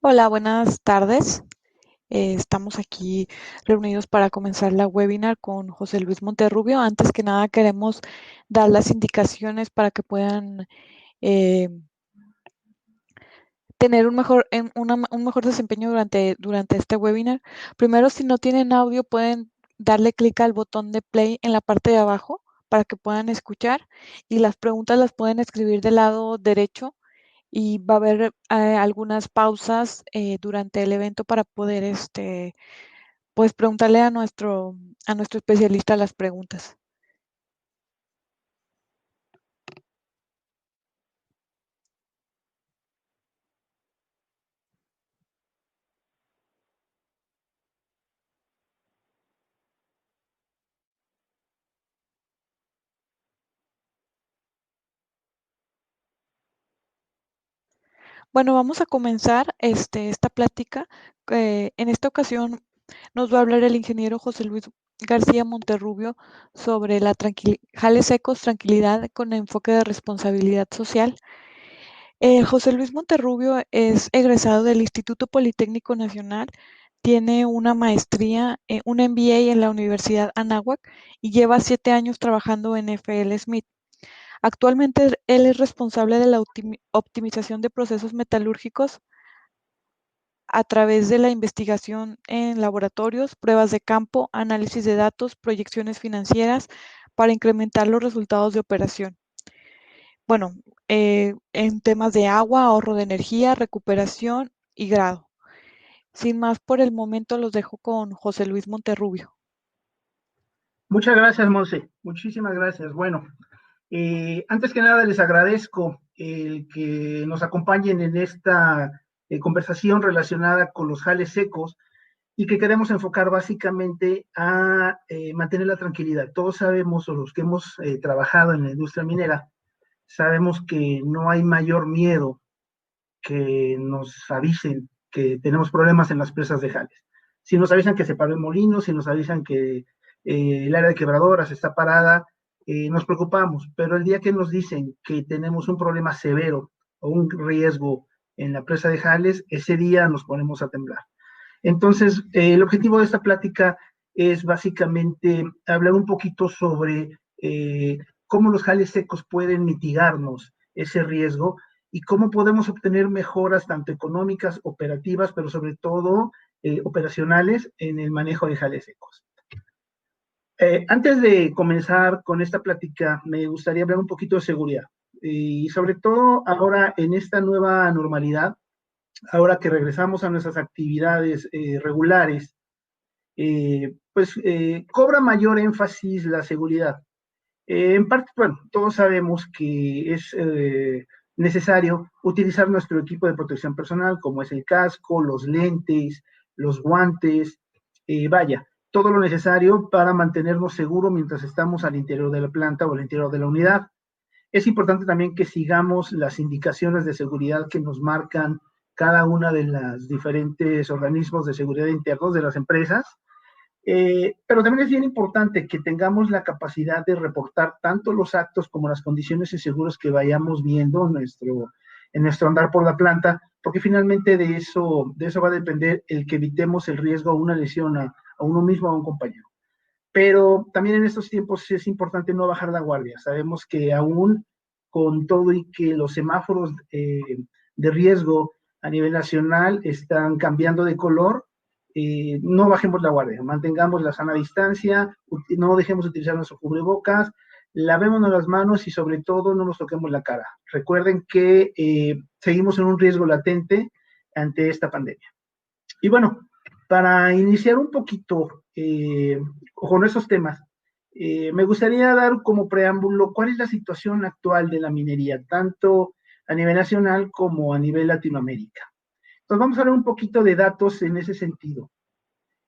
Hola, buenas tardes. Estamos aquí reunidos para comenzar la webinar con José Luis Monterrubio. Antes que nada, queremos dar las indicaciones para que puedan eh, tener un mejor desempeño durante este webinar. Primero, si no tienen audio, pueden darle clic al botón de play en la parte de abajo para que puedan escuchar y las preguntas las pueden escribir del lado derecho y va a haber algunas pausas durante el evento para poder pues preguntarle a nuestro especialista las preguntas. Bueno, vamos a comenzar esta plática. En esta ocasión nos va a hablar el ingeniero José Luis García Monterrubio sobre jales secos, tranquilidad con enfoque de responsabilidad social. José Luis Monterrubio es egresado del Instituto Politécnico Nacional, tiene una maestría, un MBA en la Universidad Anáhuac y lleva 7 años trabajando en FL Smith. Actualmente él es responsable de la optimización de procesos metalúrgicos a través de la investigación en laboratorios, pruebas de campo, análisis de datos, proyecciones financieras para incrementar los resultados de operación. Bueno, en temas de agua, ahorro de energía, recuperación y grado. Sin más por el momento, los dejo con José Luis Monterrubio. Muchas gracias, Monse. Muchísimas gracias. Bueno, antes que nada les agradezco el que nos acompañen en esta conversación relacionada con los jales secos y que queremos enfocar básicamente a mantener la tranquilidad. Todos sabemos, o los que hemos trabajado en la industria minera, sabemos que no hay mayor miedo que nos avisen que tenemos problemas en las presas de jales. Si nos avisan que se paró el molino, si nos avisan que el área de quebradoras está parada, nos preocupamos, pero el día que nos dicen que tenemos un problema severo o un riesgo en la presa de jales, ese día nos ponemos a temblar. Entonces, el objetivo de esta plática es básicamente hablar un poquito sobre cómo los jales secos pueden mitigarnos ese riesgo y cómo podemos obtener mejoras tanto económicas, operativas, pero sobre todo operacionales en el manejo de jales secos. Antes de comenzar con esta plática, me gustaría hablar un poquito de seguridad y sobre todo ahora en esta nueva normalidad, ahora que regresamos a nuestras actividades regulares, cobra mayor énfasis la seguridad. En parte, bueno, todos sabemos que es necesario utilizar nuestro equipo de protección personal, como es el casco, los lentes, los guantes, vaya, todo lo necesario para mantenernos seguros mientras estamos al interior de la planta o al interior de la unidad. Es importante también que sigamos las indicaciones de seguridad que nos marcan cada una de las diferentes organismos de seguridad internos de las empresas, pero también es bien importante que tengamos la capacidad de reportar tanto los actos como las condiciones inseguras que vayamos viendo en nuestro andar por la planta, porque finalmente de eso va a depender el que evitemos el riesgo a una lesión a uno mismo o a un compañero. Pero también en estos tiempos es importante no bajar la guardia. Sabemos que aún con todo y que los semáforos de riesgo a nivel nacional están cambiando de color, no bajemos la guardia, mantengamos la sana distancia, no dejemos de utilizar nuestro cubrebocas, lavémonos las manos y sobre todo no nos toquemos la cara. Recuerden que seguimos en un riesgo latente ante esta pandemia. Y bueno, para iniciar un poquito con esos temas, me gustaría dar como preámbulo cuál es la situación actual de la minería, tanto a nivel nacional como a nivel Latinoamérica. Entonces vamos a ver un poquito de datos en ese sentido.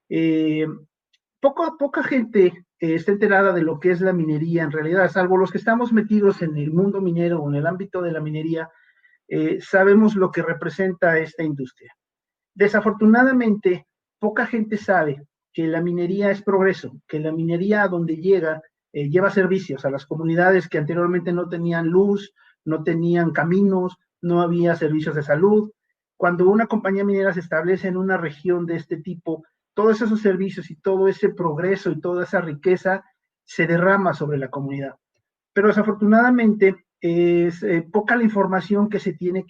Eh, poca gente está enterada de lo que es la minería en realidad, salvo los que estamos metidos en el mundo minero o en el ámbito de la minería, sabemos lo que representa esta industria. Desafortunadamente, poca gente sabe que la minería es progreso, que la minería a donde llega lleva servicios a las comunidades que anteriormente no tenían luz, no tenían caminos, no había servicios de salud. cuando una compañía minera se establece en una región de este tipo, todos esos servicios y todo ese progreso y toda esa riqueza se derrama sobre la comunidad. Pero desafortunadamente es poca la información que se tiene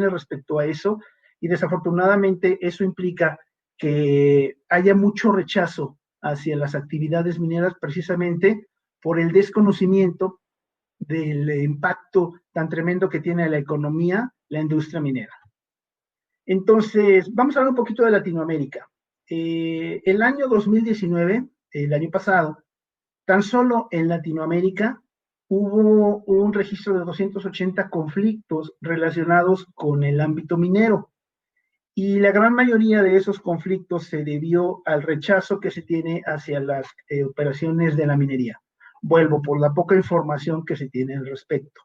respecto a eso, y desafortunadamente eso implica que haya mucho rechazo hacia las actividades mineras precisamente por el desconocimiento del impacto tan tremendo que tiene a la economía la industria minera. Entonces, vamos a hablar un poquito de Latinoamérica. El año 2019, el año pasado, tan solo en Latinoamérica hubo un registro de 280 conflictos relacionados con el ámbito minero, y la gran mayoría de esos conflictos se debió al rechazo que se tiene hacia las operaciones de la minería. Vuelvo por la poca información que se tiene al respecto.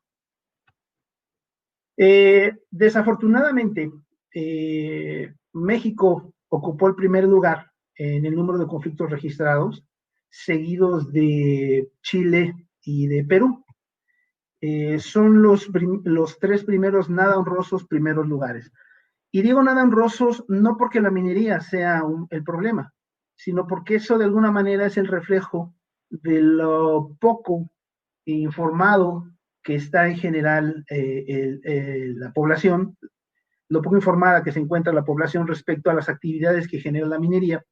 Desafortunadamente, México ocupó el primer lugar en el número de conflictos registrados, seguidos de Chile y de Perú. Son los tres primeros nada honrosos primeros lugares. Y digo nada honrosos no porque la minería sea el problema, sino porque eso de alguna manera es el reflejo de lo poco informado que está en general la población, lo poco informada que se encuentra la población respecto a las actividades que genera la minería,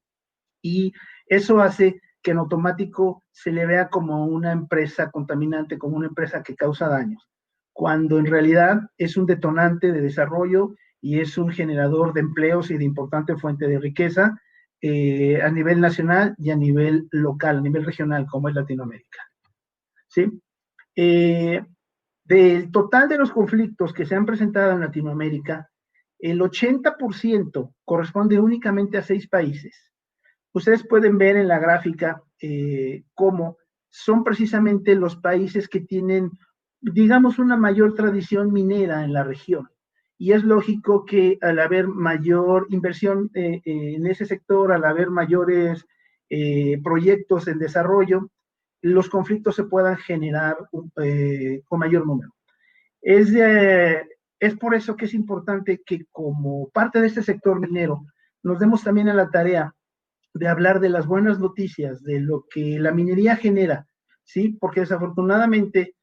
y eso hace que en automático se le vea como una empresa contaminante, como una empresa que causa daños, cuando en realidad es un detonante de desarrollo y es un generador de empleos y de importante fuente de riqueza a nivel nacional y a nivel local, a nivel regional, como es Latinoamérica. ¿Sí? Del total de los conflictos que se han presentado en Latinoamérica, el 80% corresponde únicamente a 6 países. Ustedes pueden ver en la gráfica cómo son precisamente los países que tienen, digamos, una mayor tradición minera en la región. Y es lógico que al haber mayor inversión en ese sector, al haber mayores proyectos en desarrollo, los conflictos se puedan generar con mayor número. Es por eso que es importante que como parte de este sector minero nos demos también a la tarea de hablar de las buenas noticias, de lo que la minería genera, ¿sí? Porque desafortunadamente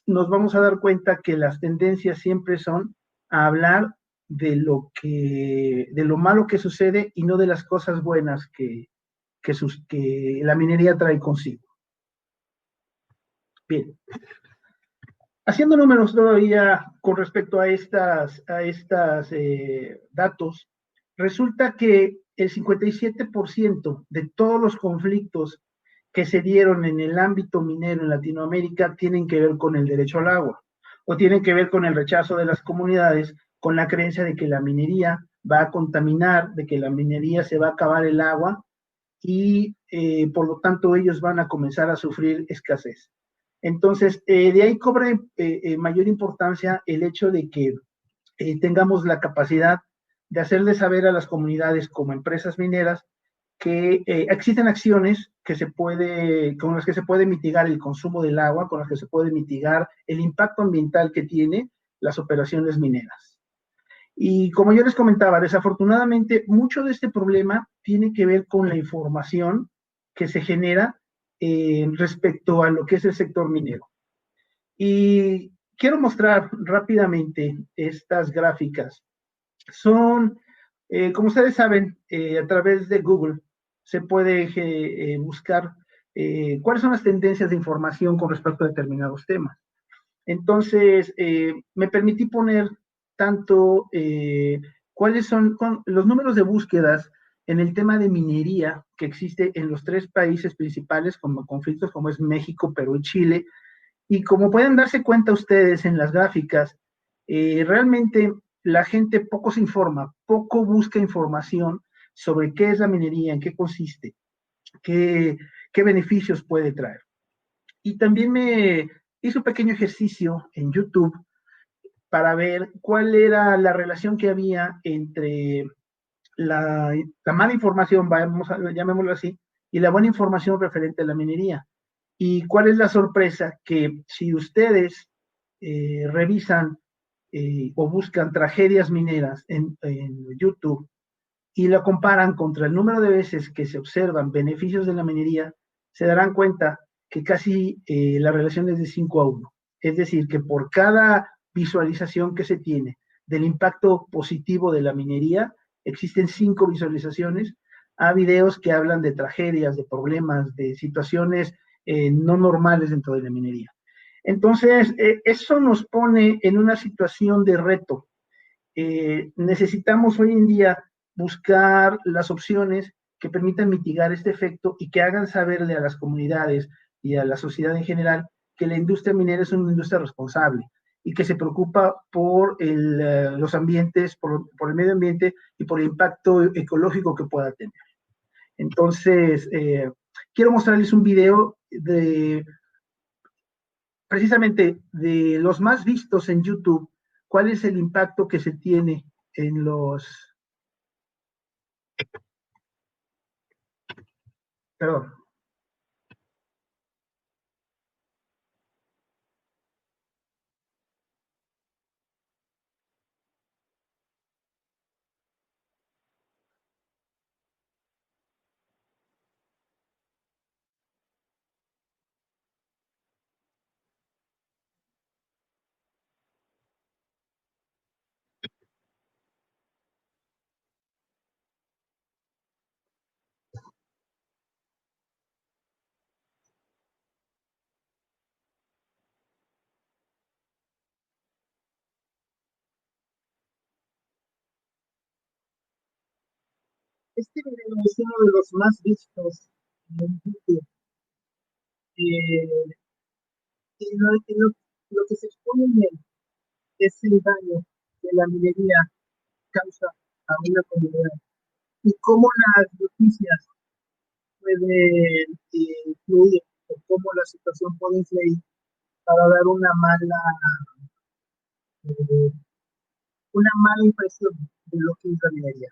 nos vamos a dar cuenta que las tendencias siempre son a hablar de lo malo que sucede y no de las cosas buenas que la minería trae consigo. Bien. Haciendo números todavía con respecto a estas datos, resulta que el 57% de todos los conflictos que se dieron en el ámbito minero en Latinoamérica tienen que ver con el derecho al agua, o tienen que ver con el rechazo de las comunidades, con la creencia de que la minería va a contaminar, de que la minería se va a acabar el agua, y por lo tanto ellos van a comenzar a sufrir escasez. Entonces, de ahí cobra mayor importancia el hecho de que tengamos la capacidad de hacerle saber a las comunidades como empresas mineras que existen acciones con las que se puede mitigar el consumo del agua, con las que se puede mitigar el impacto ambiental que tiene las operaciones mineras. Y como yo les comentaba, desafortunadamente mucho de este problema tiene que ver con la información que se genera respecto a lo que es el sector minero. Y quiero mostrar rápidamente estas gráficas. Son, como ustedes saben, a través de Google se puede buscar cuáles son las tendencias de información con respecto a determinados temas. Entonces, me permití poner tanto cuáles son los números de búsquedas en el tema de minería que existe en los 3 países principales como conflictos, como es México, Perú y Chile. Y como pueden darse cuenta ustedes en las gráficas, realmente la gente poco se informa, poco busca información sobre qué es la minería, en qué consiste, qué beneficios puede traer. Y también me hice un pequeño ejercicio en YouTube para ver cuál era la relación que había entre la mala información, llamémoslo así, y la buena información referente a la minería. Y cuál es la sorpresa, que si ustedes revisan o buscan tragedias mineras en YouTube y lo comparan contra el número de veces que se observan beneficios de la minería, se darán cuenta que casi la relación es de 5 a 1. Es decir, que por cada visualización que se tiene del impacto positivo de la minería, existen 5 visualizaciones a videos que hablan de tragedias, de problemas, de situaciones no normales dentro de la minería. Entonces, eso nos pone en una situación de reto. Necesitamos hoy en día buscar las opciones que permitan mitigar este efecto y que hagan saberle a las comunidades y a la sociedad en general que la industria minera es una industria responsable y que se preocupa por los ambientes, por el medio ambiente y por el impacto ecológico que pueda tener. Entonces, quiero mostrarles un video precisamente de los más vistos en YouTube, cuál es el impacto que se tiene en los... Perdón. Este video es uno de los más vistos en YouTube. Eh, lo que se expone en él es el daño que la minería causa a una comunidad y cómo las noticias pueden influir o cómo la situación puede influir para dar eh, una mala impresión de lo que es la minería.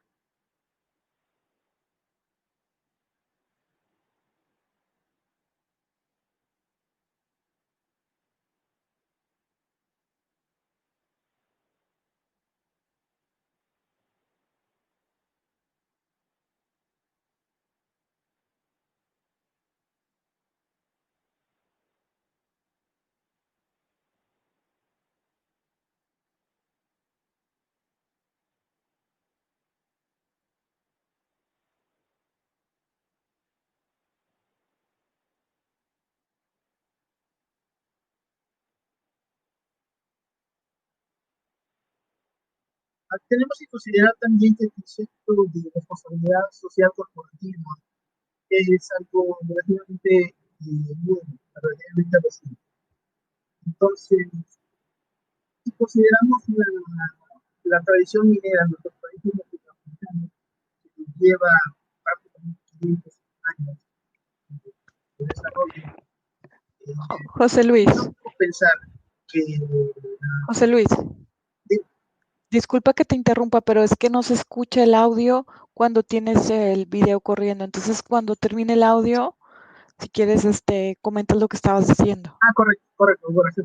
Tenemos que considerar también que el concepto de responsabilidad social corporativa es algo relativamente nuevo, relativamente reciente. Entonces, si consideramos la tradición minera en nuestros países latinoamericanos, que lleva prácticamente 500 años de desarrollo, José Luis, no puedo pensar que... José Luis, disculpa que te interrumpa, pero es que no se escucha el audio cuando tienes el video corriendo. Entonces, cuando termine el audio, si quieres, comentas lo que estabas diciendo. Correcto, correcto, correcto.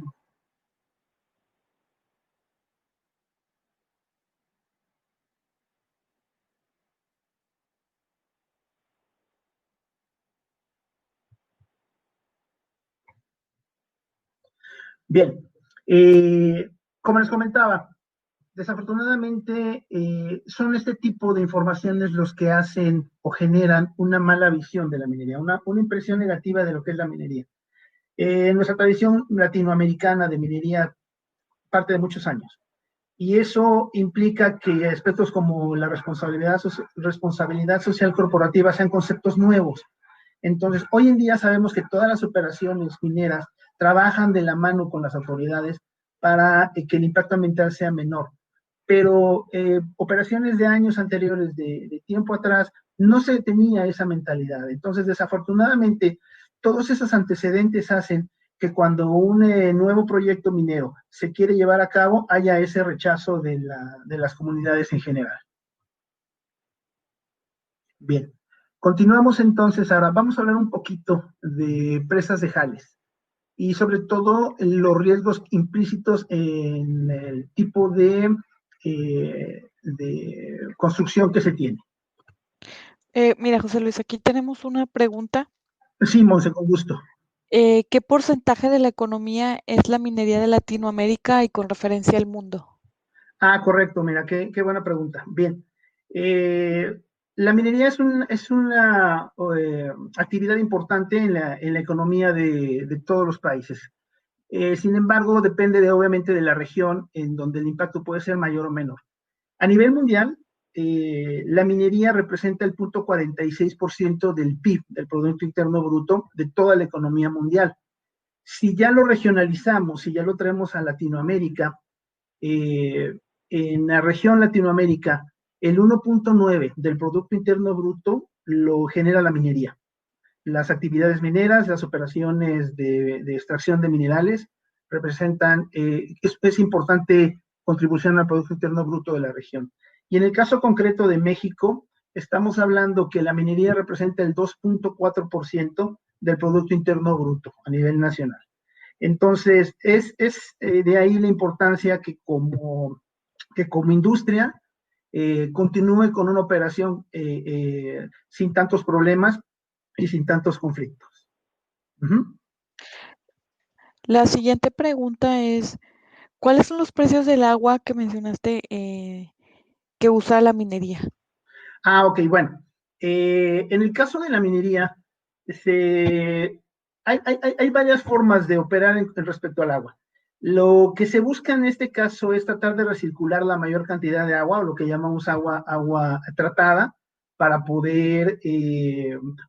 Bien, como les comentaba, desafortunadamente son este tipo de informaciones los que hacen o generan una mala visión de la minería, una impresión negativa de lo que es la minería. Nuestra tradición latinoamericana de minería parte de muchos años. Y eso implica que aspectos como la responsabilidad social corporativa sean conceptos nuevos. Entonces, hoy en día sabemos que todas las operaciones mineras trabajan de la mano con las autoridades para que el impacto ambiental sea menor. Pero operaciones de años anteriores, de tiempo atrás, no se tenía esa mentalidad. Entonces, desafortunadamente, todos esos antecedentes hacen que cuando un nuevo proyecto minero se quiere llevar a cabo, haya ese rechazo de las comunidades en general. Bien, continuamos entonces. Ahora vamos a hablar un poquito de presas de Jales. y sobre todo los riesgos implícitos en el tipo de construcción que se tiene. Mira, José Luis, aquí tenemos una pregunta. Sí, Monse, con gusto. ¿Qué porcentaje de la economía es la minería de Latinoamérica y con referencia al mundo? Ah, correcto, mira, qué buena pregunta. Bien. La minería es una actividad importante en la economía de todos los países. Sin embargo, depende obviamente de la región en donde el impacto puede ser mayor o menor. A nivel mundial, la minería representa el 0,46% del PIB, del Producto Interno Bruto, de toda la economía mundial. Si ya lo regionalizamos, si ya lo traemos a Latinoamérica, eh, en la región Latinoamérica, el 1,9 del Producto Interno Bruto lo genera la minería. Las actividades mineras, las operaciones de extracción de minerales representan, es importante contribución al Producto Interno Bruto de la región. Y en el caso concreto de México, estamos hablando que la minería representa el 2,4% del Producto Interno Bruto a nivel nacional. Entonces, de ahí la importancia que como industria continúe con una operación sin tantos problemas y sin tantos conflictos. Uh-huh. La siguiente pregunta es, ¿cuáles son los precios del agua que mencionaste que usa la minería? Ok, bueno. En el caso de la minería, hay varias formas de operar respecto al agua. Lo que se busca en este caso es tratar de recircular la mayor cantidad de agua, o lo que llamamos agua tratada, para poder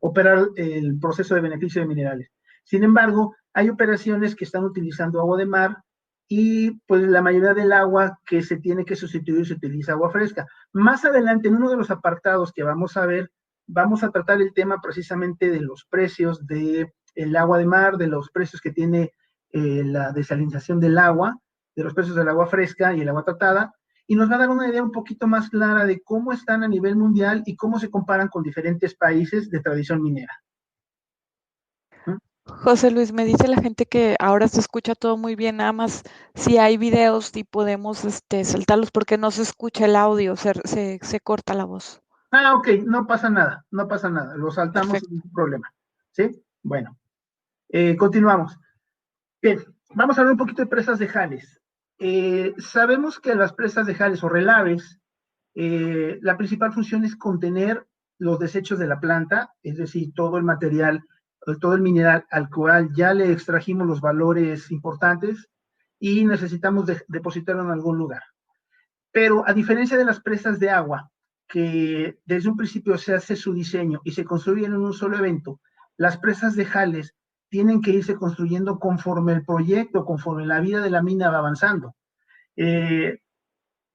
operar el proceso de beneficio de minerales. Sin embargo, hay operaciones que están utilizando agua de mar y pues la mayoría del agua que se tiene que sustituir se utiliza agua fresca. Más adelante, en uno de los apartados que vamos a ver, vamos a tratar el tema precisamente de los precios del agua de mar, de los precios que tiene la desalinización del agua, de los precios del agua fresca y el agua tratada, y nos va a dar una idea un poquito más clara de cómo están a nivel mundial y cómo se comparan con diferentes países de tradición minera. ¿Mm? José Luis, me dice la gente que ahora se escucha todo muy bien, nada más si hay videos y podemos saltarlos porque no se escucha el audio, se corta la voz. Ok, no pasa nada, no pasa nada, lo saltamos sin Perfecto. ningún problema. ¿Sí? Bueno, continuamos. Bien, vamos a hablar un poquito de presas de jales. Sabemos que las presas de jales o relaves, la principal función es contener los desechos de la planta, es decir, todo el material, todo el mineral al cual ya le extrajimos los valores importantes y necesitamos depositarlo en algún lugar. Pero a diferencia de las presas de agua, que desde un principio se hace su diseño y se construyen en un solo evento, las presas de jales tienen que irse construyendo conforme el proyecto, conforme la vida de la mina va avanzando. Eh,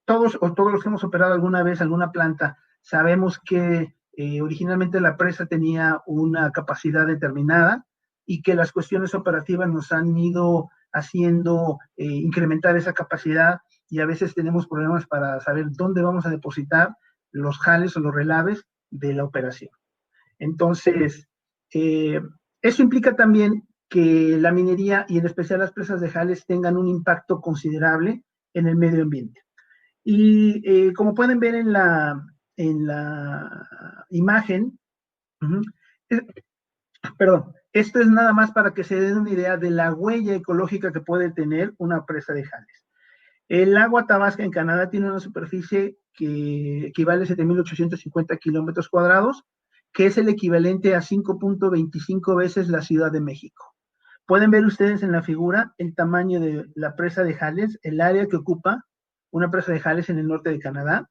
todos los que hemos operado alguna vez alguna planta, sabemos que originalmente la presa tenía una capacidad determinada y que las cuestiones operativas nos han ido haciendo incrementar esa capacidad y a veces tenemos problemas para saber dónde vamos a depositar los jales o los relaves de la operación. Entonces, eh, eso implica también que la minería y en especial las presas de jales tengan un impacto considerable en el medio ambiente. Y como pueden ver en la imagen, uh-huh, perdón, esto es nada más para que se den una idea de la huella ecológica que puede tener una presa de jales. El agua Tabasca en Canadá tiene una superficie que equivale a 7,850 kilómetros cuadrados, que es el equivalente a 5,25 veces la Ciudad de México. Pueden ver ustedes en la figura el tamaño de la presa de Jales, el área que ocupa una presa de Jales en el norte de Canadá.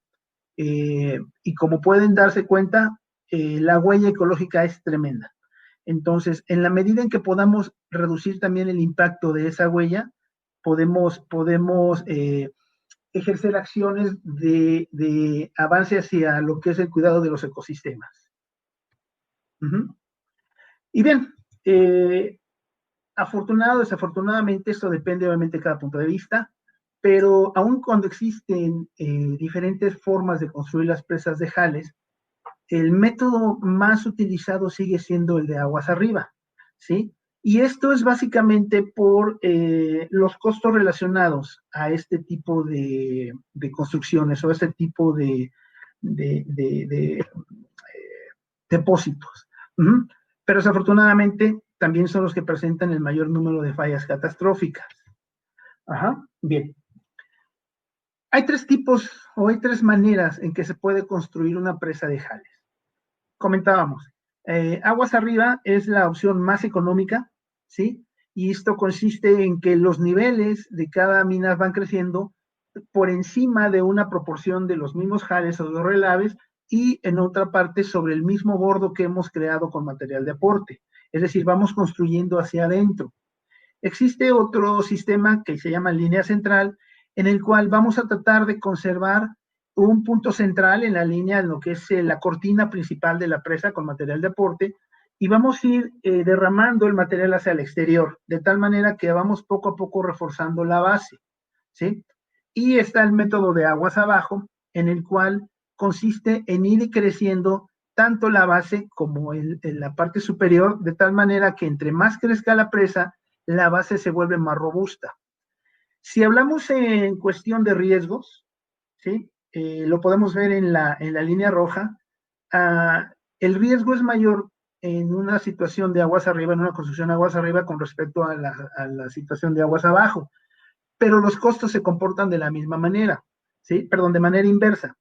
Y como pueden darse cuenta, la huella ecológica es tremenda. Entonces, en la medida en que podamos reducir también el impacto de esa huella, podemos ejercer acciones de avance hacia lo que es el cuidado de los ecosistemas. Uh-huh. Y bien, afortunado o desafortunadamente, esto depende obviamente de cada punto de vista, pero aun cuando existen diferentes formas de construir las presas de jales, el método más utilizado sigue siendo el de aguas arriba, ¿sí? Y esto es básicamente por los costos relacionados a este tipo de construcciones o este tipo de depósitos. Pero desafortunadamente también son los que presentan el mayor número de fallas catastróficas. Ajá, bien. Hay tres tipos o hay tres maneras en que se puede construir una presa de jales. Comentábamos, aguas arriba es la opción más económica, ¿sí? Y esto consiste en que los niveles de cada mina van creciendo por encima de una proporción de los mismos jales o de los relaves y en otra parte sobre el mismo bordo que hemos creado con material de aporte. Es decir, vamos construyendo hacia adentro. Existe otro sistema que se llama línea central, en el cual vamos a tratar de conservar un punto central en la línea, en lo que es la cortina principal de la presa con material de aporte, y vamos a ir derramando el material hacia el exterior, de tal manera que vamos poco a poco reforzando la base, ¿sí? Y está el método de aguas abajo, en el cual consiste en ir creciendo tanto la base como en la parte superior, de tal manera que entre más crezca la presa, la base se vuelve más robusta. Si hablamos en cuestión de riesgos, ¿sí? Lo podemos ver en la línea roja, el riesgo es mayor en una situación de aguas arriba, en una construcción de aguas arriba con respecto a la situación de aguas abajo, pero los costos se comportan de la misma manera, ¿sí? Perdón, de manera inversa.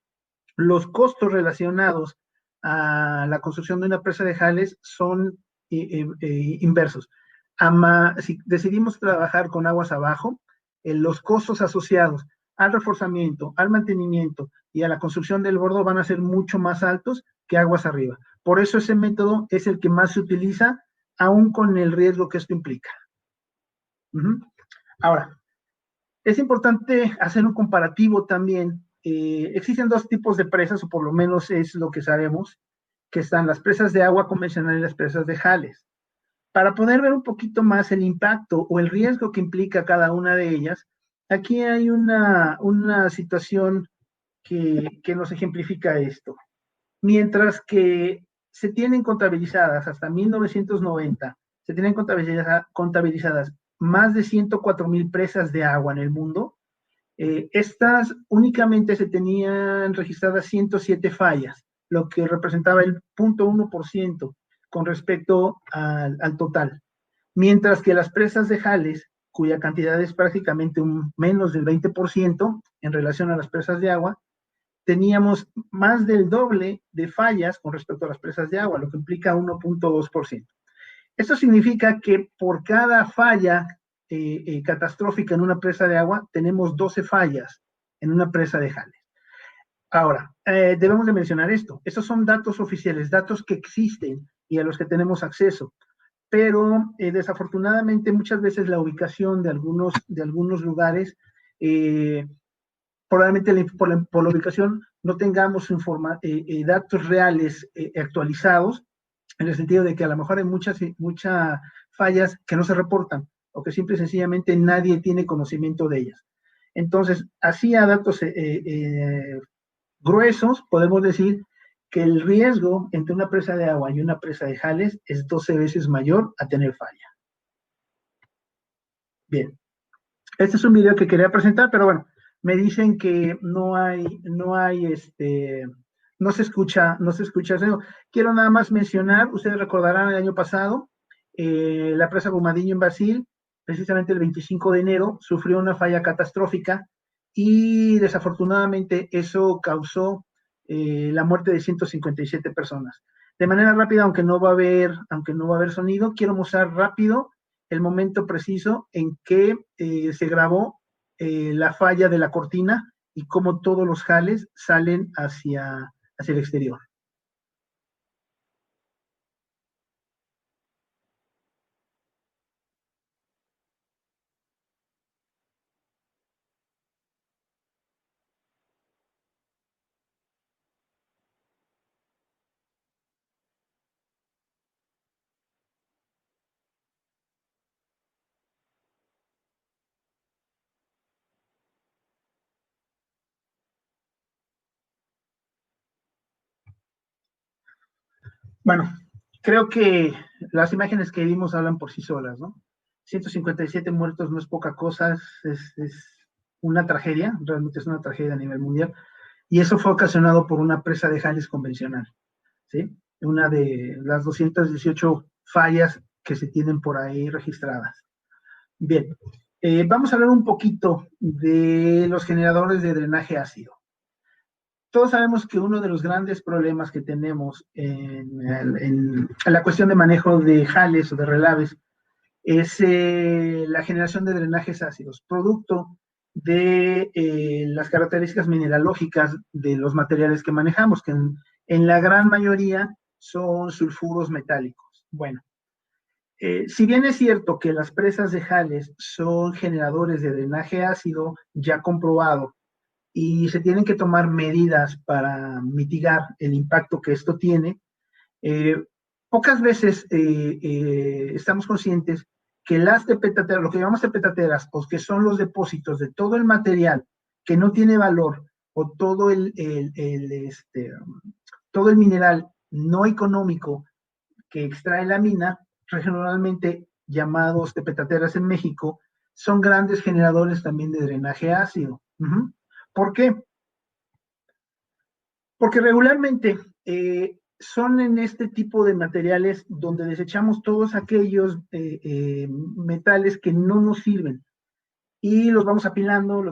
Los costos relacionados a la construcción de una presa de jales son inversos. Si decidimos trabajar con aguas abajo, los costos asociados al reforzamiento, al mantenimiento y a la construcción del bordo van a ser mucho más altos que aguas arriba. Por eso ese método es el que más se utiliza, aún con el riesgo que esto implica. Ahora, es importante hacer un comparativo también. Existen dos tipos de presas, o por lo menos es lo que sabemos, que están las presas de agua convencional y las presas de jales. Para poder ver un poquito más el impacto o el riesgo que implica cada una de ellas, aquí hay una situación que nos ejemplifica esto. Mientras que se tienen contabilizadas hasta 1990, se tienen contabilizadas más de 104,000 presas de agua en el mundo. Estas únicamente se tenían registradas 107 fallas, lo que representaba el 0,1% con respecto al total. Mientras que las presas de jales, cuya cantidad es prácticamente menos del 20% en relación a las presas de agua, teníamos más del doble de fallas con respecto a las presas de agua, lo que implica 1,2%. Esto significa que por cada falla catastrófica en una presa de agua, tenemos 12 fallas en una presa de jales. Ahora, debemos de mencionar esto. Estos son datos oficiales, datos que existen y a los que tenemos acceso. Pero desafortunadamente muchas veces la ubicación de algunos lugares, probablemente por la ubicación no tengamos datos reales actualizados, en el sentido de que a lo mejor hay muchas fallas que no se reportan o que simple y sencillamente nadie tiene conocimiento de ellas. Entonces, así a datos gruesos, podemos decir que el riesgo entre una presa de agua y una presa de jales es 12 veces mayor a tener falla. Bien, este es un video que quería presentar, pero bueno, me dicen que no se escucha. Quiero nada más mencionar, ustedes recordarán el año pasado, la presa Brumadinho en Brasil, precisamente el 25 de enero, sufrió una falla catastrófica y desafortunadamente eso causó la muerte de 157 personas. De manera rápida, aunque no va a haber sonido, quiero mostrar rápido el momento preciso en que se grabó la falla de la cortina y cómo todos los jales salen hacia el exterior. Bueno, creo que las imágenes que vimos hablan por sí solas, ¿no? 157 muertos no es poca cosa, es una tragedia, realmente es una tragedia a nivel mundial, y eso fue ocasionado por una presa de jales convencional, ¿sí? Una de las 218 fallas que se tienen por ahí registradas. Bien, vamos a hablar un poquito de los generadores de drenaje ácido. Todos sabemos que uno de los grandes problemas que tenemos en la cuestión de manejo de jales o de relaves es la generación de drenajes ácidos, producto de las características mineralógicas de los materiales que manejamos, que en la gran mayoría son sulfuros metálicos. Bueno, si bien es cierto que las presas de jales son generadores de drenaje ácido ya comprobado y se tienen que tomar medidas para mitigar el impacto que esto tiene, eh, pocas veces estamos conscientes que las tepetateras, lo que llamamos tepetateras, o que son los depósitos de todo el material que no tiene valor, o todo el mineral no económico que extrae la mina, regionalmente llamados tepetateras en México, son grandes generadores también de drenaje ácido. ¿Por qué? Porque regularmente son en este tipo de materiales donde desechamos todos aquellos metales que no nos sirven y los vamos apilando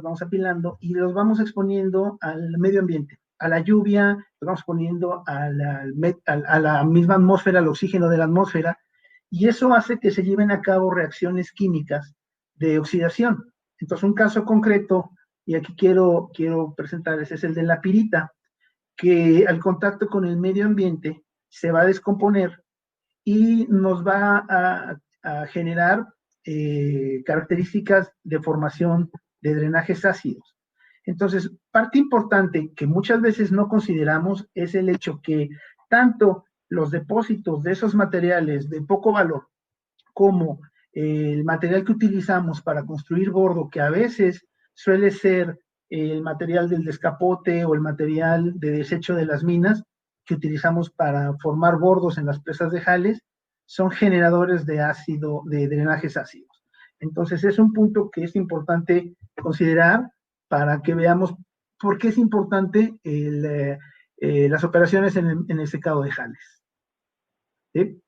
y los vamos exponiendo al medio ambiente, a la lluvia, los vamos poniendo a la misma atmósfera, al oxígeno de la atmósfera, y eso hace que se lleven a cabo reacciones químicas de oxidación. Entonces, un caso concreto, y aquí quiero presentarles, es el de la pirita, que al contacto con el medio ambiente se va a descomponer y nos va a generar características de formación de drenajes ácidos. Entonces, parte importante que muchas veces no consideramos es el hecho que tanto los depósitos de esos materiales de poco valor como el material que utilizamos para construir bordo, que a veces suele ser el material del descapote o el material de desecho de las minas que utilizamos para formar bordos en las presas de jales, son generadores de ácido, de drenajes ácidos. Entonces es un punto que es importante considerar para que veamos por qué es importante las operaciones en el secado de jales. ¿Sí?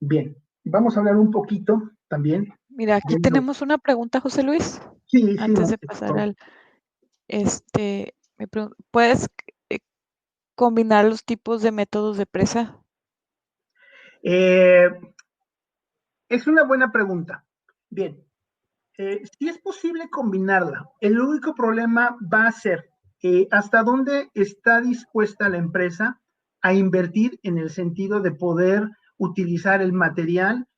Bien, vamos a hablar un poquito también Mira, aquí de los... tenemos una pregunta, José Luis, Sí, sí, antes no, de por pasar favor. al, ¿puedes eh, combinar los tipos de métodos de presa? Eh, es una buena pregunta. Bien, si es posible combinarla, el único problema va a ser hasta dónde está dispuesta la empresa a invertir en el sentido de poder utilizar el material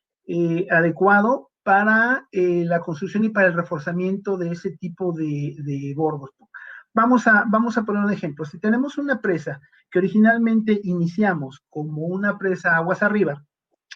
adecuado para la construcción y para el reforzamiento de ese tipo de bordos. Vamos a poner un ejemplo. Si tenemos una presa que originalmente iniciamos como una presa aguas arriba,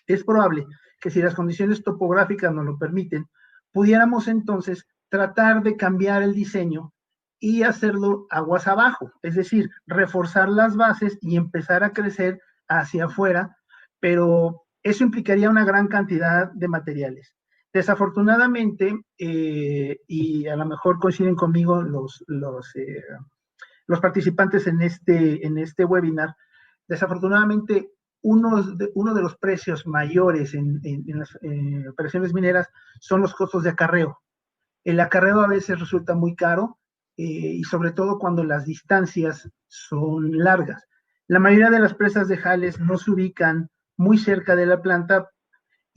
es probable que si las condiciones topográficas nos lo permiten, pudiéramos entonces tratar de cambiar el diseño y hacerlo aguas abajo, es decir, reforzar las bases y empezar a crecer hacia afuera, pero eso implicaría una gran cantidad de materiales. Desafortunadamente, y a lo mejor coinciden conmigo los participantes en este webinar, desafortunadamente uno de los precios mayores en las operaciones mineras son los costos de acarreo. El acarreo a veces resulta muy caro y sobre todo cuando las distancias son largas. La mayoría de las presas de jales no se ubican muy cerca de la planta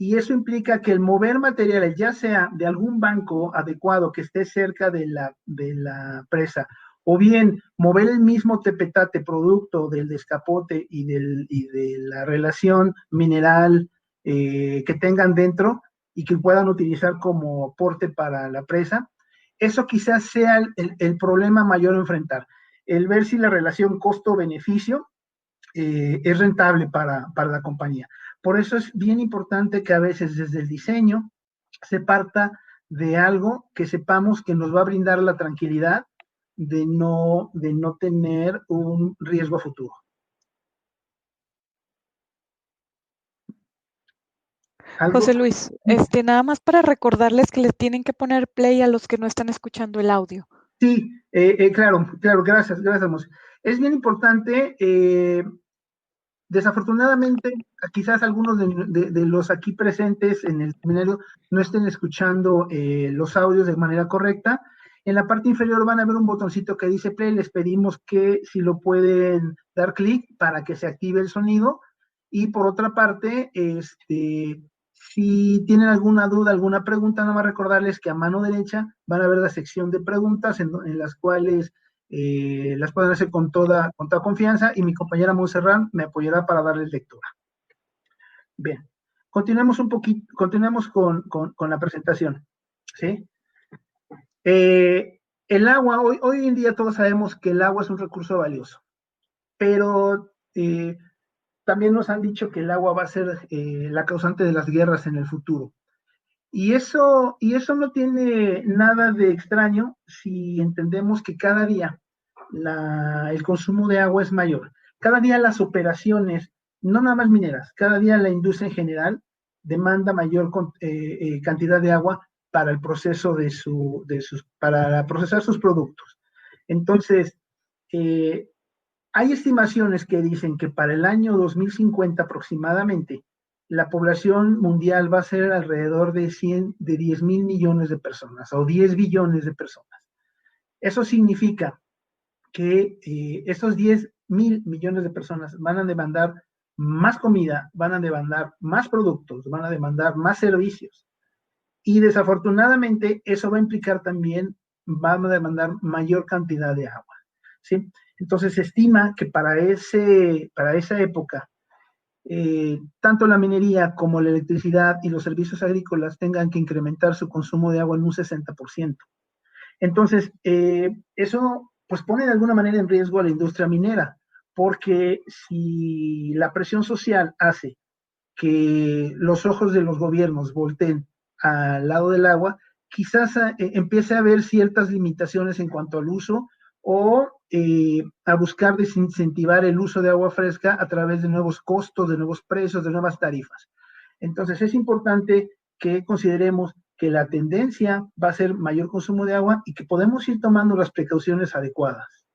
y eso implica que el mover materiales, ya sea de algún banco adecuado que esté cerca de la presa, o bien mover el mismo tepetate producto del descapote y de la relación mineral que tengan dentro y que puedan utilizar como aporte para la presa, eso quizás sea el problema mayor a enfrentar. El ver si la relación costo-beneficio es rentable para la compañía. Por eso es bien importante que a veces desde el diseño se parta de algo que sepamos que nos va a brindar la tranquilidad de no tener un riesgo futuro. ¿Algo? José Luis, nada más para recordarles que les tienen que poner play a los que no están escuchando el audio. Sí, claro, claro, gracias, gracias, Mos. Es bien importante, desafortunadamente, quizás algunos de los aquí presentes en el seminario no estén escuchando los audios de manera correcta. En la parte inferior van a ver un botoncito que dice play. Les pedimos que si lo pueden dar clic para que se active el sonido. Y por otra parte, si tienen alguna duda, alguna pregunta, nada más recordarles que a mano derecha van a ver la sección de preguntas en las cuales las pueden hacer con toda confianza y mi compañera Montserrat me apoyará para darles lectura. Bien, continuemos un poquito, continuemos con la presentación. ¿Sí? El agua, hoy en día todos sabemos que el agua es un recurso valioso, pero también nos han dicho que el agua va a ser la causante de las guerras en el futuro. Y eso no tiene nada de extraño si entendemos que cada día el consumo de agua es mayor. Cada día las operaciones, no nada más mineras, cada día la industria en general demanda mayor cantidad de agua para el proceso para procesar sus productos. Entonces, eh, hay estimaciones que dicen que para el año 2050 aproximadamente, la población mundial va a ser alrededor de 10 mil millones de personas o 10 billones de personas. Eso significa que estos 10 mil millones de personas van a demandar más comida, van a demandar más productos, van a demandar más servicios. Y desafortunadamente eso va a implicar también, van a demandar mayor cantidad de agua. ¿Sí? Entonces se estima que para esa época, tanto la minería como la electricidad y los servicios agrícolas tengan que incrementar su consumo de agua en un 60%. Entonces, eso pues pone de alguna manera en riesgo a la industria minera, porque si la presión social hace que los ojos de los gobiernos volteen al lado del agua, quizás empiece a haber ciertas limitaciones en cuanto al uso o a buscar desincentivar el uso de agua fresca a través de nuevos costos, de nuevos precios, de nuevas tarifas. Entonces es importante que consideremos que la tendencia va a ser mayor consumo de agua y que podemos ir tomando las precauciones adecuadas.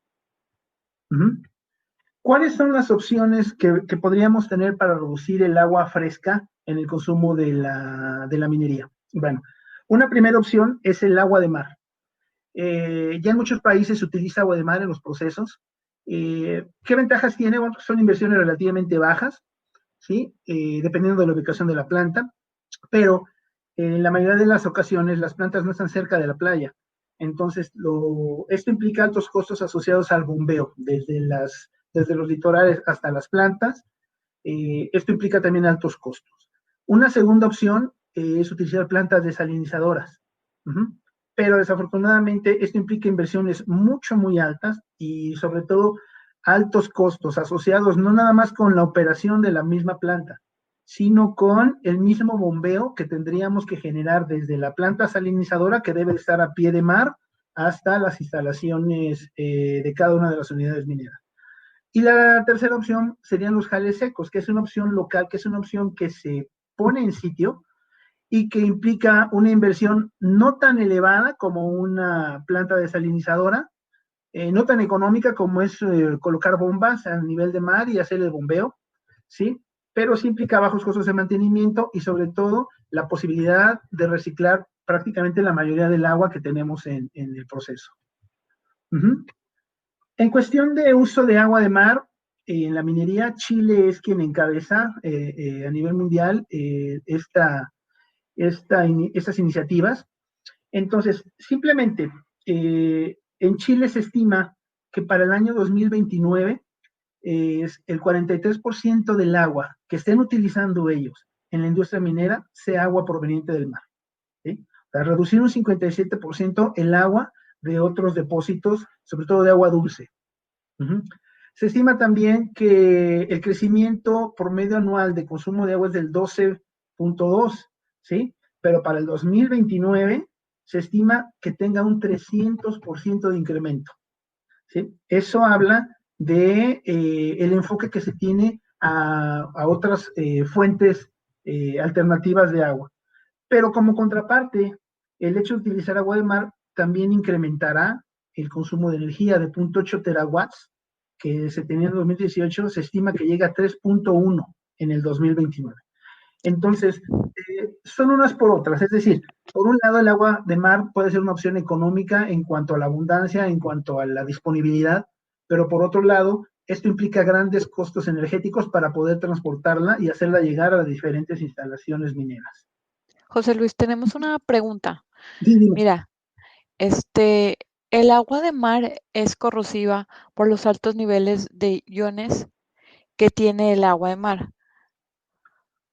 ¿Cuáles son las opciones que podríamos tener para reducir el agua fresca en el consumo de la minería? Bueno, una primera opción es el agua de mar. Ya en muchos países se utiliza agua de mar en los procesos. ¿Qué ventajas tiene? Bueno, son inversiones relativamente bajas, ¿sí? Dependiendo de la ubicación de la planta, pero en la mayoría de las ocasiones las plantas no están cerca de la playa. Entonces, esto implica altos costos asociados al bombeo, desde los litorales hasta las plantas. Esto implica también altos costos. Una segunda opción es utilizar plantas desalinizadoras. Pero desafortunadamente esto implica inversiones mucho, muy altas y sobre todo altos costos asociados no nada más con la operación de la misma planta, sino con el mismo bombeo que tendríamos que generar desde la planta salinizadora, que debe estar a pie de mar, hasta las instalaciones de cada una de las unidades mineras. Y la tercera opción serían los jales secos, que es una opción local, que es una opción que se pone en sitio y que implica una inversión no tan elevada como una planta desalinizadora, no tan económica como es colocar bombas a nivel de mar y hacer el bombeo, ¿sí? Pero sí implica bajos costos de mantenimiento y sobre todo la posibilidad de reciclar prácticamente la mayoría del agua que tenemos en el proceso. En cuestión de uso de agua de mar, en la minería, Chile es quien encabeza a nivel mundial estas iniciativas. Entonces, simplemente, en Chile se estima que para el año 2029 el 43% del agua que estén utilizando ellos en la industria minera sea agua proveniente del mar. ¿Sí? Para reducir un 57% el agua de otros depósitos, sobre todo de agua dulce. Se estima también que el crecimiento promedio anual de consumo de agua es del 12.2, ¿sí? Pero para el 2029 se estima que tenga un 300% de incremento, ¿sí? Eso habla de el enfoque que se tiene a otras fuentes alternativas de agua. Pero como contraparte, el hecho de utilizar agua de mar también incrementará el consumo de energía de 0.8 terawatts, que se tenía en 2018, se estima que llega a 3.1 en el 2029. Entonces, son unas por otras, es decir, por un lado el agua de mar puede ser una opción económica en cuanto a la abundancia, en cuanto a la disponibilidad, pero por otro lado, esto implica grandes costos energéticos para poder transportarla y hacerla llegar a las diferentes instalaciones mineras. José Luis, tenemos una pregunta. Sí, dime. Mira, este, el agua de mar es corrosiva por los altos niveles de iones que tiene el agua de mar.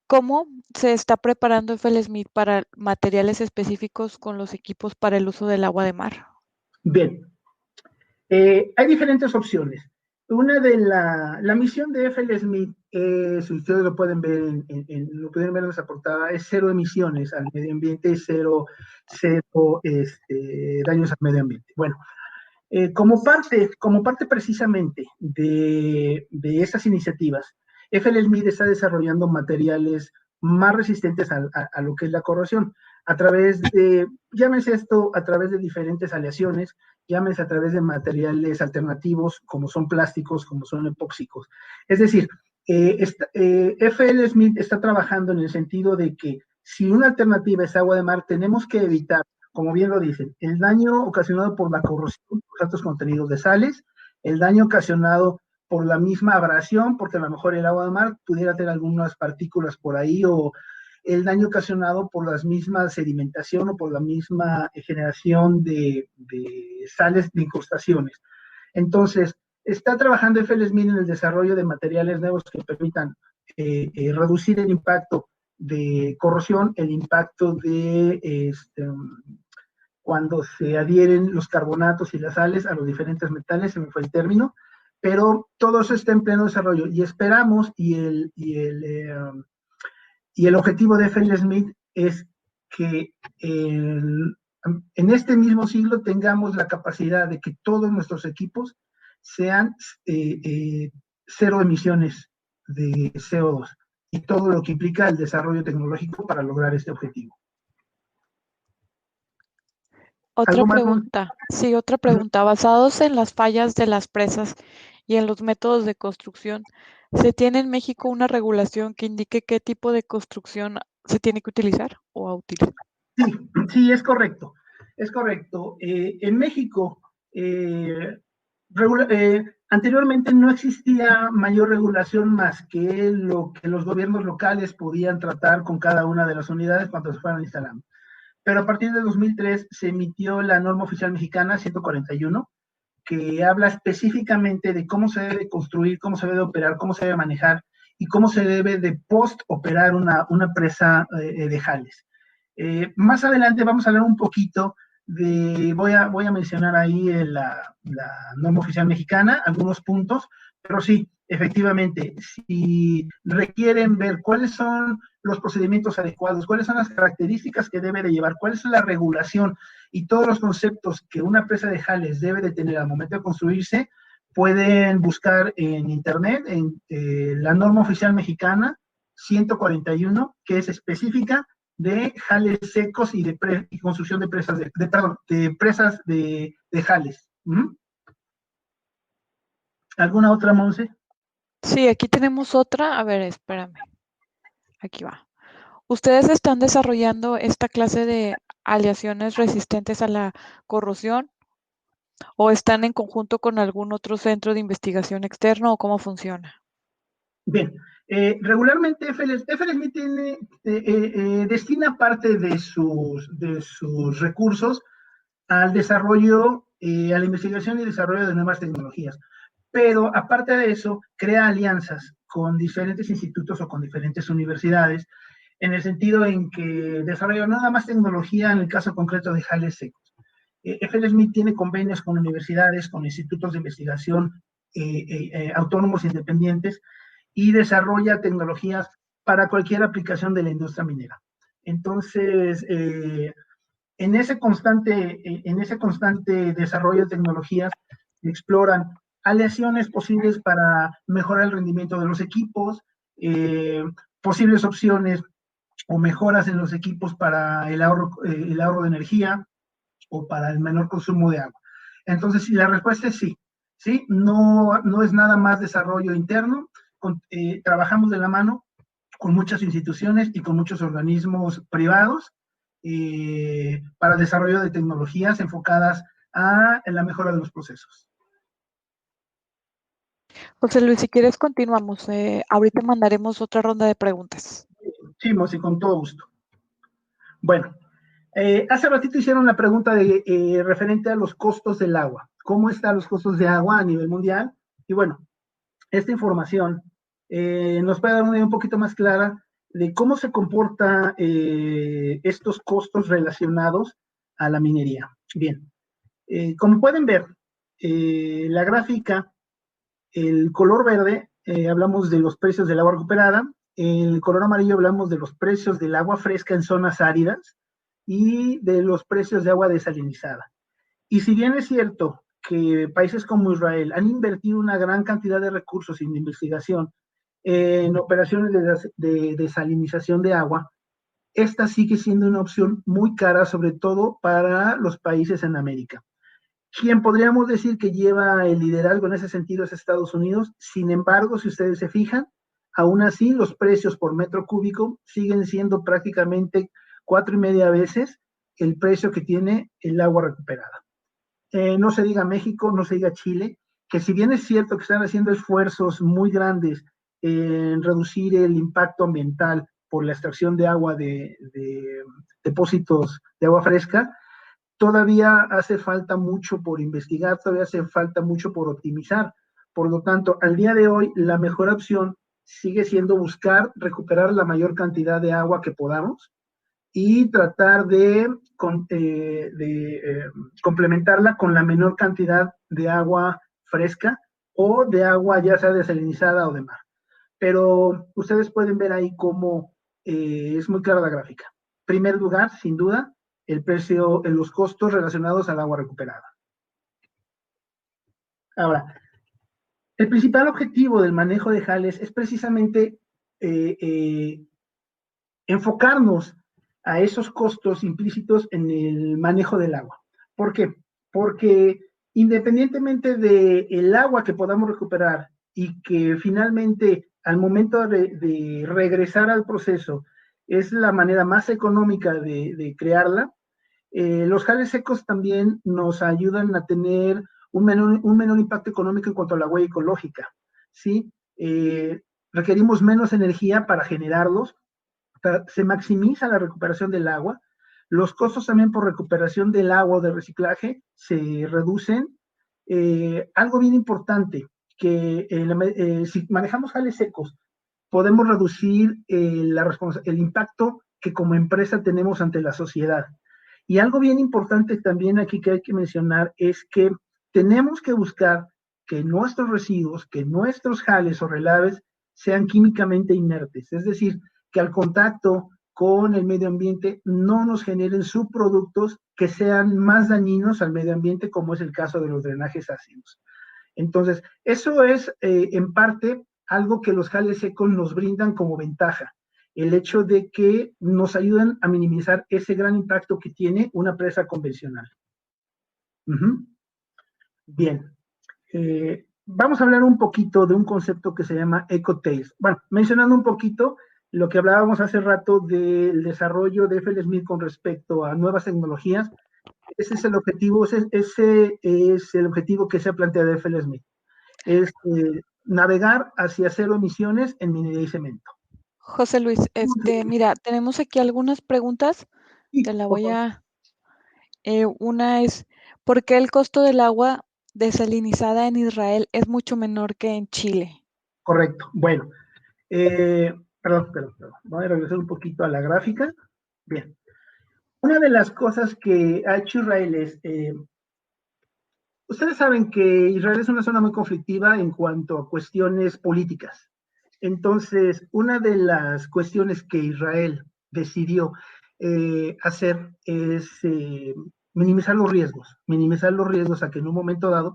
¿Cómo se está preparando FL Smith para materiales específicos con los equipos para el uso del agua de mar? Bien, hay diferentes opciones. Una de la misión de FL Smith, si ustedes lo pueden ver lo pueden ver en esa portada, es cero emisiones al medio ambiente, cero daños al medio ambiente. Bueno, como parte precisamente de estas iniciativas, FL Smith está desarrollando materiales más resistentes a lo que es la corrosión, a través de, llámese esto, a través de diferentes aleaciones, llámese a través de materiales alternativos, como son plásticos, como son epóxicos. Es decir, FL Smith está trabajando en el sentido de que si una alternativa es agua de mar, tenemos que evitar, como bien lo dicen, el daño ocasionado por la corrosión, por altos contenidos de sales, el daño ocasionado por la misma abrasión, porque a lo mejor el agua de mar pudiera tener algunas partículas por ahí, o el daño ocasionado por las mismas sedimentación o por la misma generación de sales de incrustaciones. Entonces, está trabajando FL Smith en el desarrollo de materiales nuevos que permitan reducir el impacto de corrosión, el impacto de cuando se adhieren los carbonatos y las sales a los diferentes metales, se me fue el término, pero todo eso está en pleno desarrollo y esperamos y el objetivo de FL Smith es que en este mismo siglo tengamos la capacidad de que todos nuestros equipos sean cero emisiones de CO2 y todo lo que implica el desarrollo tecnológico para lograr este objetivo. Otra ¿Algo más, Mon? pregunta, sí, otra pregunta. Basados en las fallas de las presas y en los métodos de construcción, ¿se tiene en México una regulación que indique qué tipo de construcción se tiene que utilizar o a utilizar? Sí, sí, es correcto. Es correcto. En México, anteriormente no existía mayor regulación más que lo que los gobiernos locales podían tratar con cada una de las unidades cuando se fueran instalando. Pero a partir de 2003 se emitió la norma oficial mexicana 141, que habla específicamente de cómo se debe construir, cómo se debe operar, cómo se debe manejar y cómo se debe de post operar una presa de jales. Más adelante vamos a hablar un poquito voy a mencionar ahí la norma oficial mexicana, algunos puntos, pero sí, efectivamente, si requieren ver cuáles son los procedimientos adecuados, cuáles son las características que debe de llevar, cuál es la regulación y todos los conceptos que una presa de jales debe de tener al momento de construirse, pueden buscar en internet, en la norma oficial mexicana 141, que es específica de jales secos y y construcción de presas perdón, de presas de jales. ¿Alguna otra, Monse? Sí, aquí tenemos otra. A ver, espérame. Aquí va. ¿Ustedes están desarrollando esta clase de aleaciones resistentes a la corrosión o están en conjunto con algún otro centro de investigación externo o cómo funciona? Bien, regularmente FLSMIT destina parte de sus recursos al desarrollo, a la investigación y desarrollo de nuevas tecnologías. Pero aparte de eso, crea alianzas con diferentes institutos o con diferentes universidades, en el sentido en que desarrolla no nada más tecnología en el caso concreto de jales secos. FLSMIT tiene convenios con universidades, con institutos de investigación autónomos independientes y desarrolla tecnologías para cualquier aplicación de la industria minera. Entonces, en ese constante desarrollo de tecnologías, exploran aleaciones posibles para mejorar el rendimiento de los equipos, posibles opciones o mejoras en los equipos para el ahorro de energía o para el menor consumo de agua. Entonces, la respuesta es sí. ¿Sí? No es nada más desarrollo interno, trabajamos de la mano con muchas instituciones y con muchos organismos privados para desarrollo de tecnologías enfocadas en la mejora de los procesos. José Luis, si quieres continuamos. Ahorita mandaremos otra ronda de preguntas. Sí, Mosi, con todo gusto. Bueno, hace ratito hicieron la pregunta referente a los costos del agua. ¿Cómo están los costos de agua a nivel mundial? Y bueno, esta información nos puede dar una idea un poquito más clara de cómo se comportan estos costos relacionados a la minería. Bien, como pueden ver, la gráfica, el color verde, hablamos de los precios del agua recuperada, el color amarillo hablamos de los precios del agua fresca en zonas áridas y de los precios de agua desalinizada. Y si bien es cierto que países como Israel han invertido una gran cantidad de recursos en investigación en operaciones de desalinización de agua, esta sigue siendo una opción muy cara, sobre todo para los países en América. Quien podríamos decir que lleva el liderazgo en ese sentido es Estados Unidos. Sin embargo, si ustedes se fijan, aún así los precios por metro cúbico siguen siendo prácticamente 4.5 veces el precio que tiene el agua recuperada. No se diga México, no se diga Chile, que si bien es cierto que están haciendo esfuerzos muy grandes en reducir el impacto ambiental por la extracción de agua de depósitos de agua fresca, todavía hace falta mucho por investigar, todavía hace falta mucho por optimizar. Por lo tanto, al día de hoy, la mejor opción sigue siendo buscar recuperar la mayor cantidad de agua que podamos y tratar de complementarla con la menor cantidad de agua fresca o de agua ya sea desalinizada o de mar. Pero ustedes pueden ver ahí cómo es muy clara la gráfica. Primer lugar, sin duda, el precio, los costos relacionados al agua recuperada. Ahora, el principal objetivo del manejo de jales es precisamente enfocarnos a esos costos implícitos en el manejo del agua. ¿Por qué? Porque independientemente del agua que podamos recuperar y que finalmente al momento de regresar al proceso es la manera más económica de crearla, los jales secos también nos ayudan a tener un menor impacto económico en cuanto a la huella ecológica, ¿sí? Requerimos menos energía para generarlos, se maximiza la recuperación del agua, los costos también por recuperación del agua o de reciclaje se reducen. Algo bien importante, que si manejamos jales secos, podemos reducir el impacto que como empresa tenemos ante la sociedad. Y algo bien importante también aquí que hay que mencionar es que tenemos que buscar que nuestros residuos, que nuestros jales o relaves sean químicamente inertes, es decir, que al contacto con el medio ambiente no nos generen subproductos que sean más dañinos al medio ambiente, como es el caso de los drenajes ácidos. Entonces, eso es en parte algo que los jales secos nos brindan como ventaja, el hecho de que nos ayudan a minimizar ese gran impacto que tiene una presa convencional. Bien, vamos a hablar un poquito de un concepto que se llama EcoTails. Bueno, mencionando un poquito lo que hablábamos hace rato del desarrollo de FLSmith con respecto a nuevas tecnologías, ese es el objetivo, ese es el objetivo que se ha planteado FLSmith, es navegar hacia cero emisiones en minería y cemento. José Luis, mira, tenemos aquí algunas preguntas, te la voy a... una es, ¿por qué el costo del agua desalinizada en Israel es mucho menor que en Chile? Correcto. Bueno, perdón. Voy a regresar un poquito a la gráfica. Bien. Una de las cosas que ha hecho Israel es, ustedes saben que Israel es una zona muy conflictiva en cuanto a cuestiones políticas. Entonces, una de las cuestiones que Israel decidió hacer es minimizar los riesgos a que en un momento dado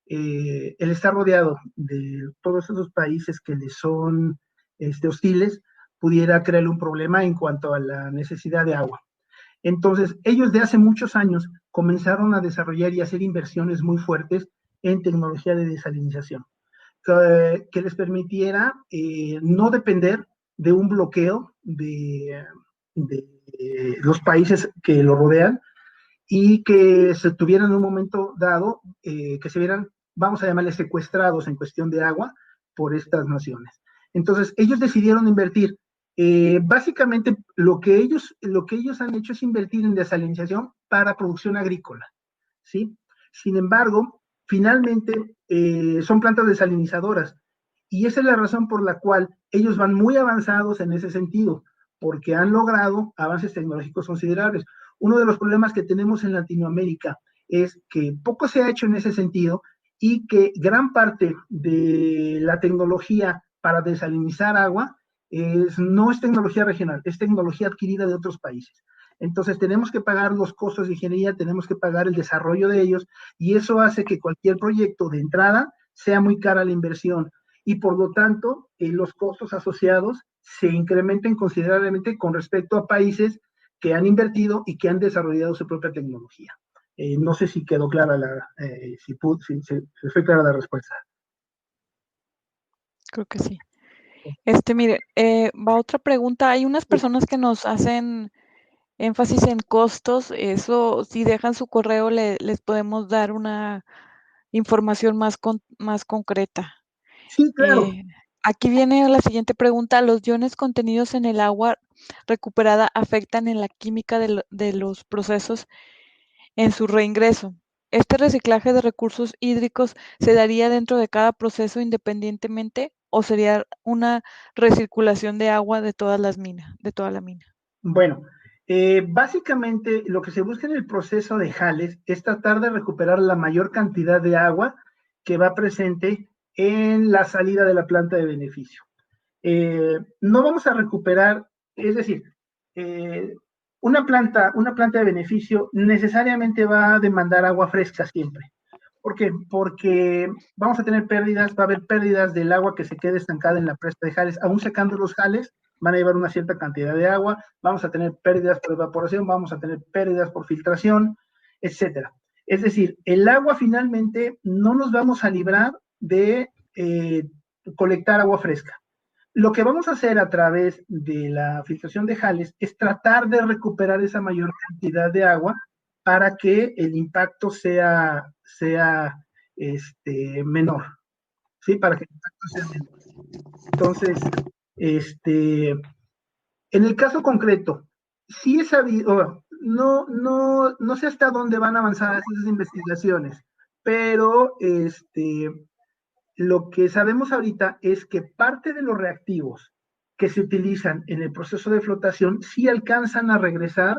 él está rodeado de todos esos países que le son hostiles, pudiera crearle un problema en cuanto a la necesidad de agua. Entonces, ellos de hace muchos años comenzaron a desarrollar y hacer inversiones muy fuertes en tecnología de desalinización, que les permitiera no depender de un bloqueo de los países que lo rodean y que se tuvieran en un momento dado, que se vieran, vamos a llamarles secuestrados en cuestión de agua por estas naciones. Entonces, ellos decidieron invertir. Básicamente, lo que ellos han hecho es invertir en desalinización para producción agrícola, ¿sí? Sin embargo, finalmente son plantas desalinizadoras y esa es la razón por la cual ellos van muy avanzados en ese sentido, porque han logrado avances tecnológicos considerables. Uno de los problemas que tenemos en Latinoamérica es que poco se ha hecho en ese sentido y que gran parte de la tecnología para desalinizar agua no es tecnología regional, es tecnología adquirida de otros países. Entonces tenemos que pagar los costos de ingeniería, tenemos que pagar el desarrollo de ellos y eso hace que cualquier proyecto de entrada sea muy cara la inversión y por lo tanto los costos asociados se incrementen considerablemente con respecto a países que han invertido y que han desarrollado su propia tecnología. No sé si quedó clara si fue clara la respuesta. Creo que sí. Mire, va otra pregunta. Hay unas personas que nos hacen énfasis en costos. Eso, si dejan su correo, les podemos dar una información más concreta. Sí, claro. Eh, Aquí viene la siguiente pregunta. ¿Los iones contenidos en el agua recuperada afectan en la química de los procesos en su reingreso? ¿Este reciclaje de recursos hídricos se daría dentro de cada proceso independientemente o sería una recirculación de agua de todas las minas, de toda la mina? Bueno, básicamente lo que se busca en el proceso de jales es tratar de recuperar la mayor cantidad de agua que va presente en la salida de la planta de beneficio. No vamos a recuperar, es decir, eh, una planta de beneficio necesariamente va a demandar agua fresca siempre. ¿Por qué? Porque vamos a tener pérdidas, va a haber pérdidas del agua que se quede estancada en la presa de jales, aún secando los jales, van a llevar una cierta cantidad de agua, vamos a tener pérdidas por evaporación, vamos a tener pérdidas por filtración, etcétera. Es decir, el agua finalmente no nos vamos a librar de colectar agua fresca. Lo que vamos a hacer a través de la filtración de jales es tratar de recuperar esa mayor cantidad de agua para que el impacto sea menor, ¿sí? Para que el impacto sea menor. Entonces, en el caso concreto, sí es sabido, no sé hasta dónde van a avanzar esas investigaciones, pero lo que sabemos ahorita es que parte de los reactivos que se utilizan en el proceso de flotación sí alcanzan a regresar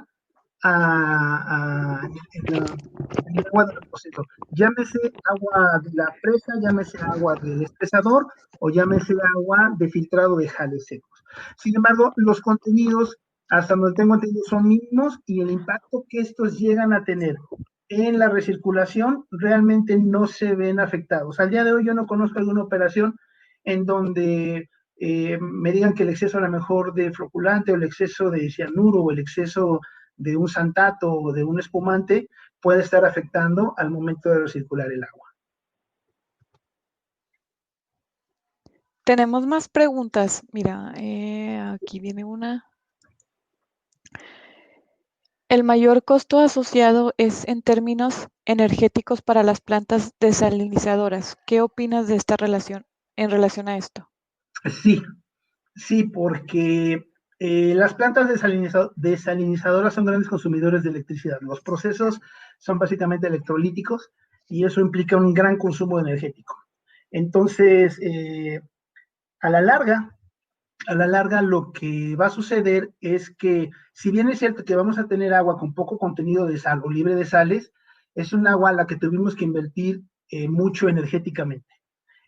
en el agua del proceso. Llámese agua de la presa, llámese agua del espesador o llámese agua de filtrado de jales secos. Sin embargo, los contenidos, hasta donde tengo entendido, son mínimos y el impacto que estos llegan a tener en la recirculación realmente no se ven afectados. Al día de hoy yo no conozco alguna operación en donde me digan que el exceso a lo mejor de floculante o el exceso de cianuro o el exceso de un santato o de un espumante puede estar afectando al momento de recircular el agua. Tenemos más preguntas. Mira, aquí viene una. El mayor costo asociado es en términos energéticos para las plantas desalinizadoras. ¿Qué opinas de esta relación en relación a esto? Sí, sí, porque las plantas desalinizadoras son grandes consumidores de electricidad. Los procesos son básicamente electrolíticos y eso implica un gran consumo energético. Entonces, a la larga, a la larga lo que va a suceder es que, si bien es cierto que vamos a tener agua con poco contenido de sal o libre de sales, es un agua a la que tuvimos que invertir mucho energéticamente.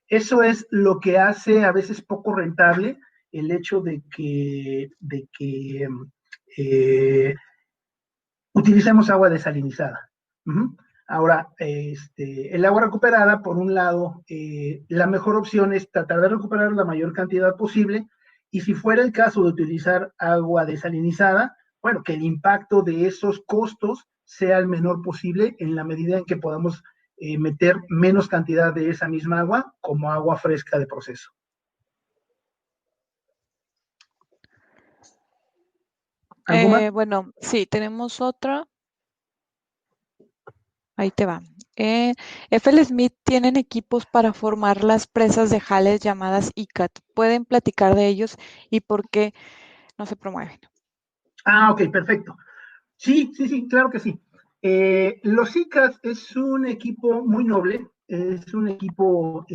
Eso es lo que hace a veces poco rentable el hecho de que eh, utilicemos agua desalinizada. Uh-huh. Ahora, el agua recuperada, por un lado, la mejor opción es tratar de recuperar la mayor cantidad posible Y si fuera el caso de utilizar agua desalinizada, bueno, que el impacto de esos costos sea el menor posible en la medida en que podamos meter menos cantidad de esa misma agua como agua fresca de proceso. ¿Algo más? Bueno, sí, tenemos otra. Ahí te va. FL Smith tienen equipos para formar las presas de jales llamadas ICAT. ¿Pueden platicar de ellos y por qué no se promueven? Ah, ok, perfecto. Sí, sí, sí, claro que sí. Los ICAS es un equipo muy noble, es un equipo,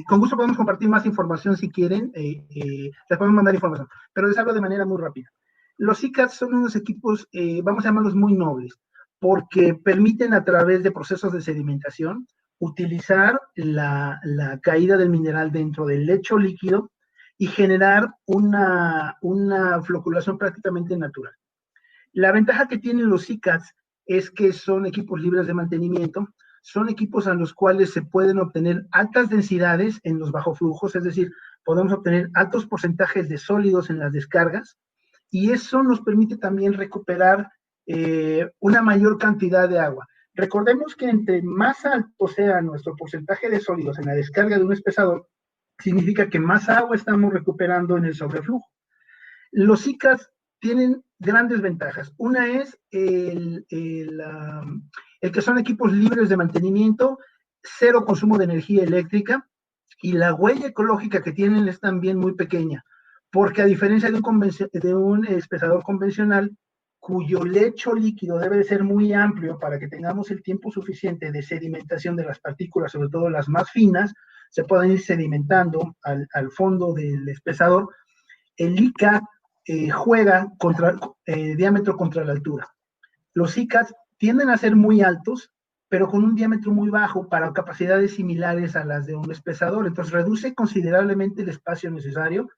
con gusto podemos compartir más información si quieren, les podemos mandar información, pero les hablo de manera muy rápida. Los ICAS son unos equipos, vamos a llamarlos muy nobles, porque permiten a través de procesos de sedimentación utilizar la caída del mineral dentro del lecho líquido y generar una floculación prácticamente natural. La ventaja que tienen los ICATs es que son equipos libres de mantenimiento, son equipos a los cuales se pueden obtener altas densidades en los bajoflujos, es decir, podemos obtener altos porcentajes de sólidos en las descargas, y eso nos permite también recuperar una mayor cantidad de agua. Recordemos que entre más alto sea nuestro porcentaje de sólidos en la descarga de un espesador, significa que más agua estamos recuperando en el sobreflujo. Los ICAs tienen grandes ventajas. Una es el que son equipos libres de mantenimiento, cero consumo de energía eléctrica, y la huella ecológica que tienen es también muy pequeña, porque a diferencia de un espesador convencional, cuyo lecho líquido debe de ser muy amplio para que tengamos el tiempo suficiente de sedimentación de las partículas, sobre todo las más finas, se puedan ir sedimentando al fondo del espesador. El ICA juega contra diámetro contra la altura. Los ICAs tienden a ser muy altos, pero con un diámetro muy bajo para capacidades similares a las de un espesador. Entonces reduce considerablemente el espacio necesario.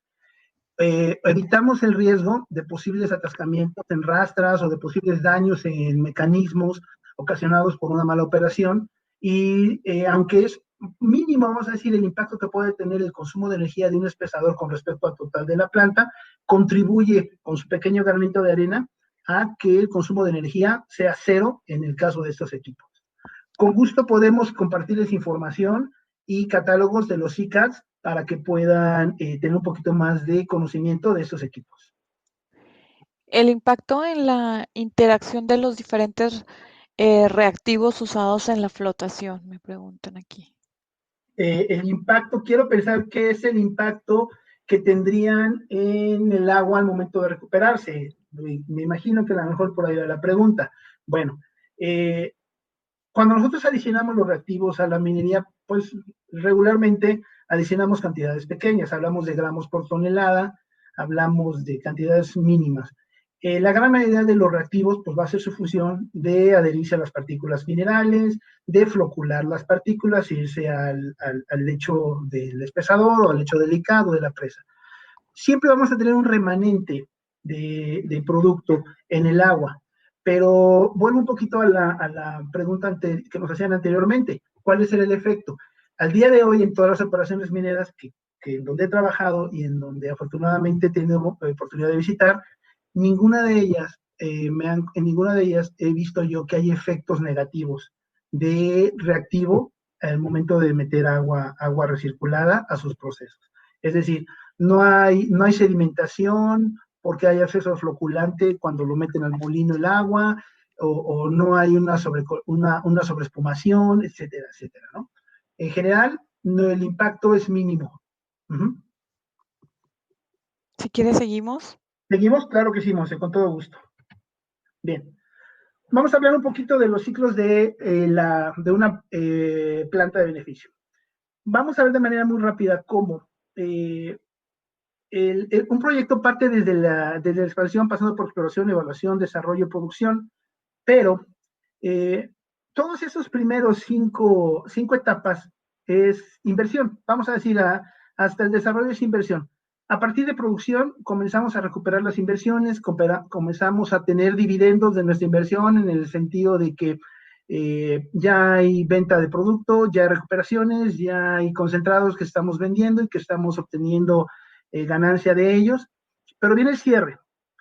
Evitamos el riesgo de posibles atascamientos en rastras o de posibles daños en mecanismos ocasionados por una mala operación. Y aunque es mínimo, vamos a decir, el impacto que puede tener el consumo de energía de un espesador con respecto al total de la planta, contribuye con su pequeño granito de arena a que el consumo de energía sea cero en el caso de estos equipos. Con gusto podemos compartirles información y catálogos de los ICATs para que puedan tener un poquito más de conocimiento de estos equipos. El impacto en la interacción de los diferentes reactivos usados en la flotación, me preguntan aquí. El impacto, quiero pensar que es el impacto que tendrían en el agua al momento de recuperarse. Me imagino que a lo mejor por ahí va la pregunta. Bueno, cuando nosotros adicionamos los reactivos a la minería, pues regularmente adicionamos cantidades pequeñas, hablamos de gramos por tonelada, hablamos de cantidades mínimas. La gran mayoría de los reactivos pues va a ser su función de adherirse a las partículas minerales, de flocular las partículas, irse al lecho del espesador o al lecho delicado de la presa. Siempre vamos a tener un remanente de producto en el agua, pero vuelvo un poquito a la pregunta que nos hacían anteriormente. ¿Cuál es el efecto? Al día de hoy, en todas las operaciones mineras que en donde he trabajado y en donde afortunadamente he tenido oportunidad de visitar, ninguna de ellas, en ninguna de ellas he visto yo que hay efectos negativos de reactivo al momento de meter agua recirculada a sus procesos. Es decir, no hay sedimentación porque hay acceso floculante cuando lo meten al molino el agua, o no hay una sobreespumación, etcétera, etcétera, ¿no? En general, no, el impacto es mínimo. Si quieres, seguimos. ¿Seguimos? Claro que sí, Monse, con todo gusto. Bien. Vamos a hablar un poquito de los ciclos de una planta de beneficio. Vamos a ver de manera muy rápida cómo un proyecto parte desde la expansión, pasando por exploración, evaluación, desarrollo, producción, pero todos esos primeros cinco etapas es inversión. Vamos a decir, hasta el desarrollo es inversión. A partir de producción comenzamos a recuperar las inversiones, comenzamos a tener dividendos de nuestra inversión en el sentido de que ya hay venta de producto, ya hay recuperaciones, ya hay concentrados que estamos vendiendo y que estamos obteniendo ganancia de ellos, pero viene el cierre,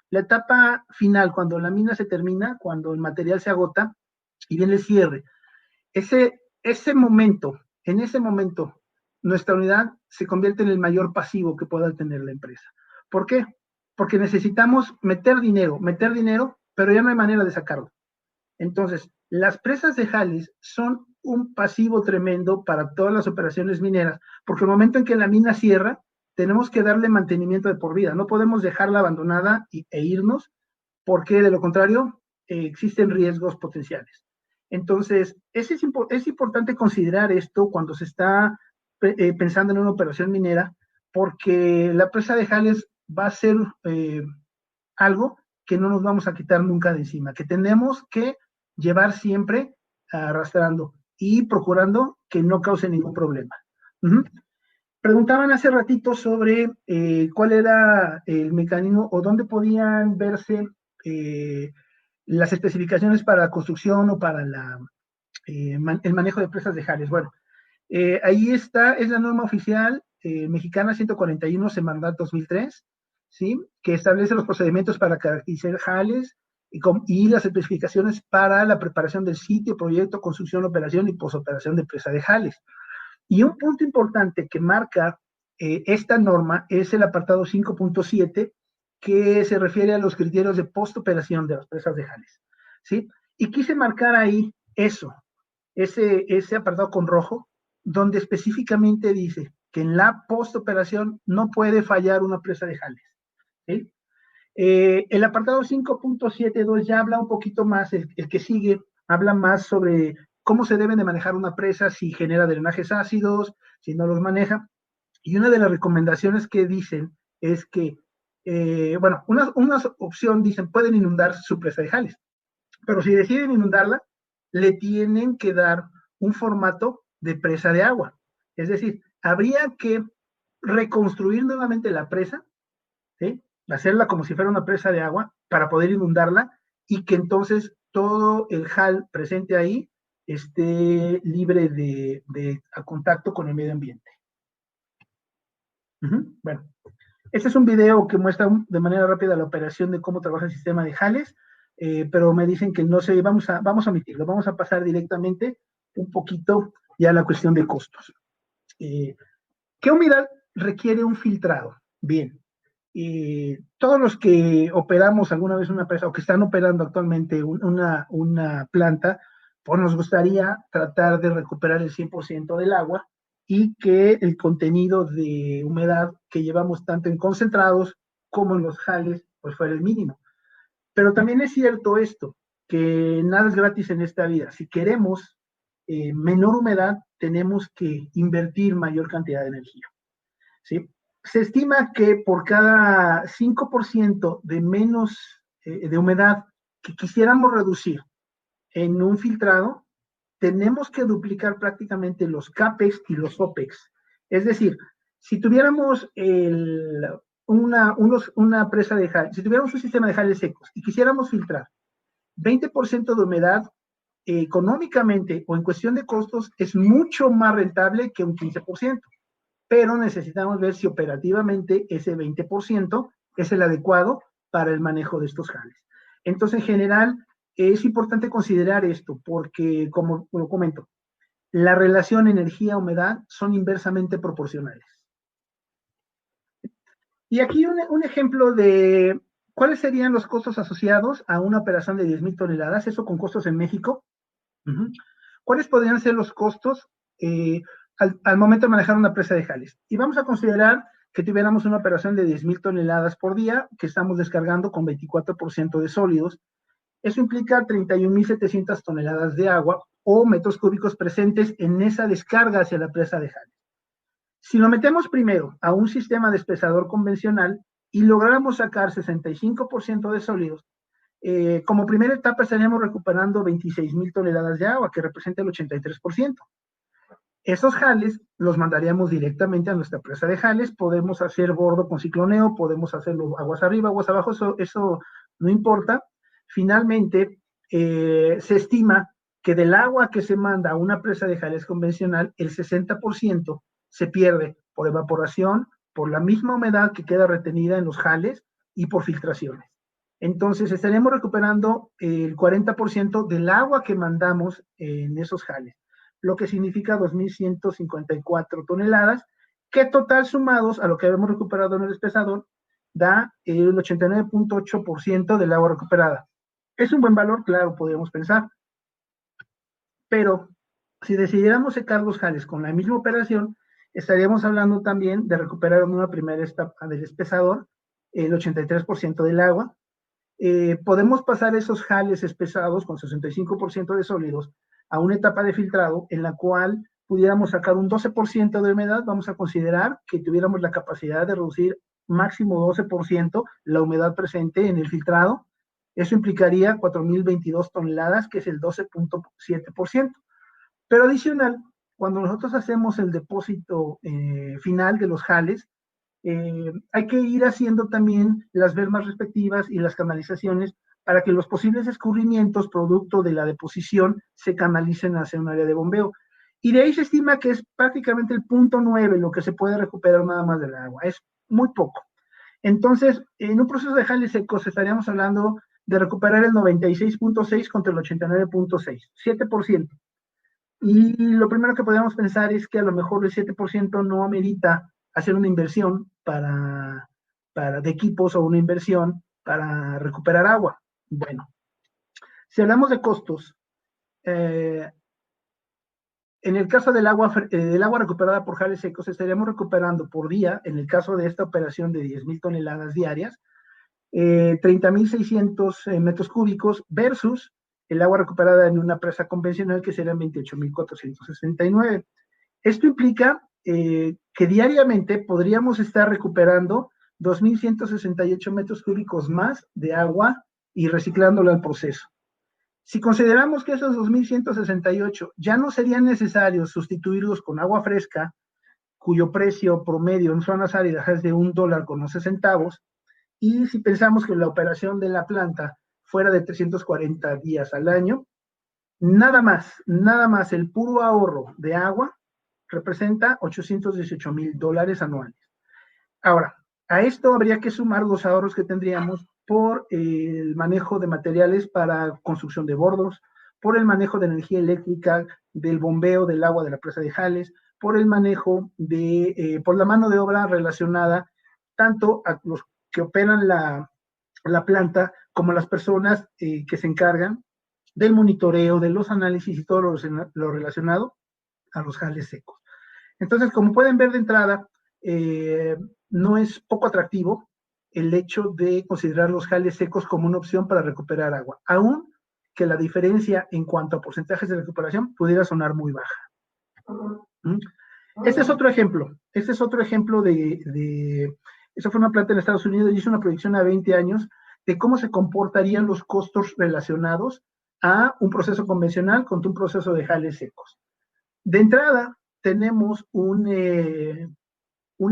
la etapa final, cuando la mina se termina, cuando el material se agota y viene el cierre. Ese momento, en ese momento, nuestra unidad se convierte en el mayor pasivo que pueda tener la empresa. ¿Por qué? Porque necesitamos meter dinero, pero ya no hay manera de sacarlo. Entonces, las presas de jales son un pasivo tremendo para todas las operaciones mineras, porque el momento en que la mina cierra, tenemos que darle mantenimiento de por vida. No podemos dejarla abandonada e irnos, porque de lo contrario existen riesgos potenciales. Entonces, es importante considerar esto cuando se está pensando en una operación minera, porque la presa de jales va a ser algo que no nos vamos a quitar nunca de encima, que tenemos que llevar siempre arrastrando y procurando que no cause ningún problema. Preguntaban hace ratito sobre cuál era el mecanismo o dónde podían verse las especificaciones para la construcción o para el manejo de presas de jales. Bueno, ahí está, es la norma oficial mexicana 141, Semarnat 2003, ¿sí? Que establece los procedimientos para caracterizar jales y las especificaciones para la preparación del sitio, proyecto, construcción, operación y posoperación de presa de jales. Y un punto importante que marca esta norma es el apartado 5.7, que se refiere a los criterios de postoperación de las presas de jales, ¿sí? Y quise marcar ahí eso, ese apartado con rojo, donde específicamente dice que en la postoperación no puede fallar una presa de jales, ¿sí? El apartado 5.72 ya habla un poquito más, el que sigue, habla más sobre cómo se deben de manejar una presa, si genera drenajes ácidos, si no los maneja. Y una de las recomendaciones que dicen es que, bueno, una opción dicen, pueden inundar su presa de jales, pero si deciden inundarla, le tienen que dar un formato de presa de agua. Es decir, habría que reconstruir nuevamente la presa, ¿sí? Hacerla como si fuera una presa de agua para poder inundarla y que entonces todo el jal presente ahí esté libre de contacto con el medio ambiente. Bueno, este es un video que muestra de manera rápida la operación de cómo trabaja el sistema de jales, pero me dicen que no sé, vamos a omitirlo, vamos a pasar directamente un poquito ya a la cuestión de costos. ¿Qué humedad requiere un filtrado? Bien, todos los que operamos alguna vez una presa o que están operando actualmente una planta, pues nos gustaría tratar de recuperar el 100% del agua y que el contenido de humedad que llevamos tanto en concentrados como en los jales, pues fuera el mínimo. Pero también es cierto esto, que nada es gratis en esta vida. Si queremos menor humedad, tenemos que invertir mayor cantidad de energía, ¿sí? Se estima que por cada 5% de menos de humedad que quisiéramos reducir en un filtrado, tenemos que duplicar prácticamente los CAPEX y los OPEX. Es decir, si tuviéramos una presa de jales, si tuviéramos un sistema de jales secos y quisiéramos filtrar 20% de humedad, económicamente o en cuestión de costos, es mucho más rentable que un 15%. Pero necesitamos ver si operativamente ese 20% es el adecuado para el manejo de estos jales. Entonces, en general, es importante considerar esto porque, como lo comento, la relación energía-humedad son inversamente proporcionales. Y aquí un ejemplo de cuáles serían los costos asociados a una operación de 10,000 toneladas, eso con costos en México. ¿Cuáles podrían ser los costos al momento de manejar una presa de jales? Y vamos a considerar que tuviéramos una operación de 10,000 toneladas por día que estamos descargando con 24% de sólidos. Eso implica 31,700 toneladas de agua o metros cúbicos presentes en esa descarga hacia la presa de jales. Si lo metemos primero a un sistema de espesador convencional y logramos sacar 65% de sólidos, como primera etapa estaríamos recuperando 26,000 toneladas de agua, que representa el 83%. Esos jales los mandaríamos directamente a nuestra presa de jales, podemos hacer bordo con cicloneo, podemos hacerlo aguas arriba, aguas abajo, eso no importa. Finalmente, se estima que del agua que se manda a una presa de jales convencional, el 60% se pierde por evaporación, por la misma humedad que queda retenida en los jales y por filtraciones. Entonces, estaríamos recuperando el 40% del agua que mandamos en esos jales, lo que significa 2.154 toneladas, que total sumados a lo que habíamos recuperado en el despesador, da el 89.8% del agua recuperada. Es un buen valor, claro, podríamos pensar, pero si decidiéramos secar los jales con la misma operación, estaríamos hablando también de recuperar en una primera etapa del espesador el 83% del agua. Podemos pasar esos jales espesados con 65% de sólidos a una etapa de filtrado en la cual pudiéramos sacar un 12% de humedad. Vamos a considerar que tuviéramos la capacidad de reducir máximo 12% la humedad presente en el filtrado. Eso implicaría 4.022 toneladas, que es el 12.7%. Pero adicional, cuando nosotros hacemos el depósito final de los jales, hay que ir haciendo también las bermas respectivas y las canalizaciones para que los posibles escurrimientos producto de la deposición se canalicen hacia un área de bombeo. Y de ahí se estima que es prácticamente el 0.9 lo que se puede recuperar nada más del agua. Es muy poco. Entonces, en un proceso de jales secos estaríamos hablando de recuperar el 96.6 contra el 89.6, 7%. Y lo primero que podríamos pensar es que a lo mejor el 7% no amerita hacer una inversión de equipos o una inversión para recuperar agua. Bueno, si hablamos de costos, en el caso del agua recuperada por jales secos, estaríamos recuperando por día, en el caso de esta operación de 10.000 toneladas diarias, 30.600 metros cúbicos versus el agua recuperada en una presa convencional que serán 28.469. Esto implica que diariamente podríamos estar recuperando 2.168 metros cúbicos más de agua y reciclándola al proceso. Si consideramos que esos 2.168 ya no serían necesarios sustituirlos con agua fresca, cuyo precio promedio en zonas áridas es de $1.11, y si pensamos que la operación de la planta fuera de 340 días al año, nada más el puro ahorro de agua representa $818,000 anuales. Ahora, a esto habría que sumar los ahorros que tendríamos por el manejo de materiales para construcción de bordos, por el manejo de energía eléctrica, del bombeo del agua de la presa de Jales, por el manejo por la mano de obra relacionada tanto a los que operan la planta como las personas que se encargan del monitoreo, de los análisis y todo lo relacionado a los jales secos. Entonces, como pueden ver de entrada, no es poco atractivo el hecho de considerar los jales secos como una opción para recuperar agua, aún que la diferencia en cuanto a porcentajes de recuperación pudiera sonar muy baja. Este es otro ejemplo. Eso fue una planta en Estados Unidos y hizo una proyección a 20 años de cómo se comportarían los costos relacionados a un proceso convencional contra un proceso de jales secos. De entrada, tenemos un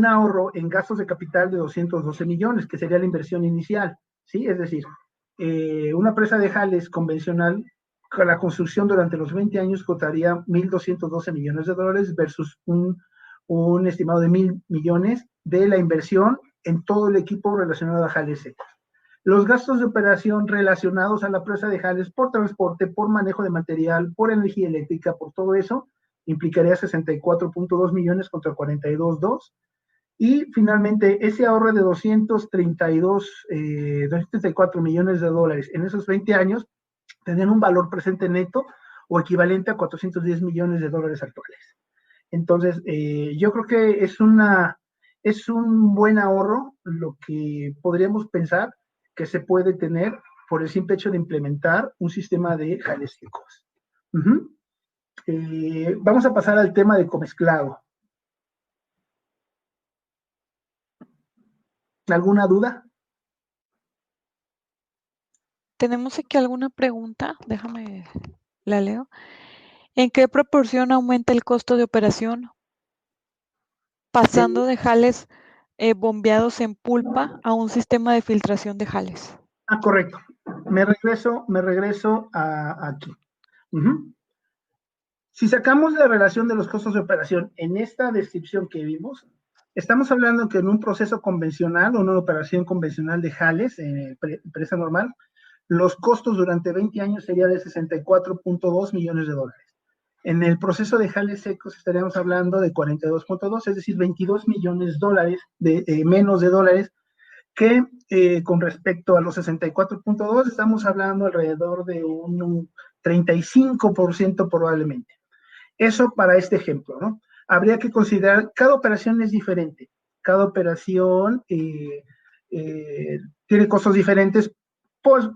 ahorro en gastos de capital de 212 millones, que sería la inversión inicial, ¿sí? Es decir, una presa de jales convencional, con la construcción durante los 20 años costaría $1.212 millones versus un estimado de 1.000 millones de la inversión en todo el equipo relacionado a jales secos. Los gastos de operación relacionados a la presa de jales por transporte, por manejo de material, por energía eléctrica, por todo eso, implicaría 64.2 millones contra 42.2. Y finalmente, ese ahorro de 234 millones de dólares en esos 20 años tendrían un valor presente neto o equivalente a 410 millones de dólares actuales. Entonces, yo creo que es un buen ahorro lo que podríamos pensar que se puede tener por el simple hecho de implementar un sistema de jales secos. Vamos a pasar al tema de comezclado. ¿Alguna duda? Tenemos aquí alguna pregunta, déjame la leo. ¿En qué proporción aumenta el costo de operación pasando de jales bombeados en pulpa a un sistema de filtración de jales? Correcto. Me regreso aquí. Si sacamos la relación de los costos de operación en esta descripción que vimos, Estamos hablando que en un proceso convencional o una operación convencional de jales, empresa normal, los costos durante 20 años serían de 64.2 millones de dólares. En el proceso de jales secos estaríamos hablando de 42.2, es decir, 22 millones de dólares, menos de dólares, que con respecto a los 64.2 estamos hablando alrededor de un 35% probablemente. Eso para este ejemplo, ¿no? Habría que considerar, cada operación es diferente, cada operación tiene costos diferentes, pues,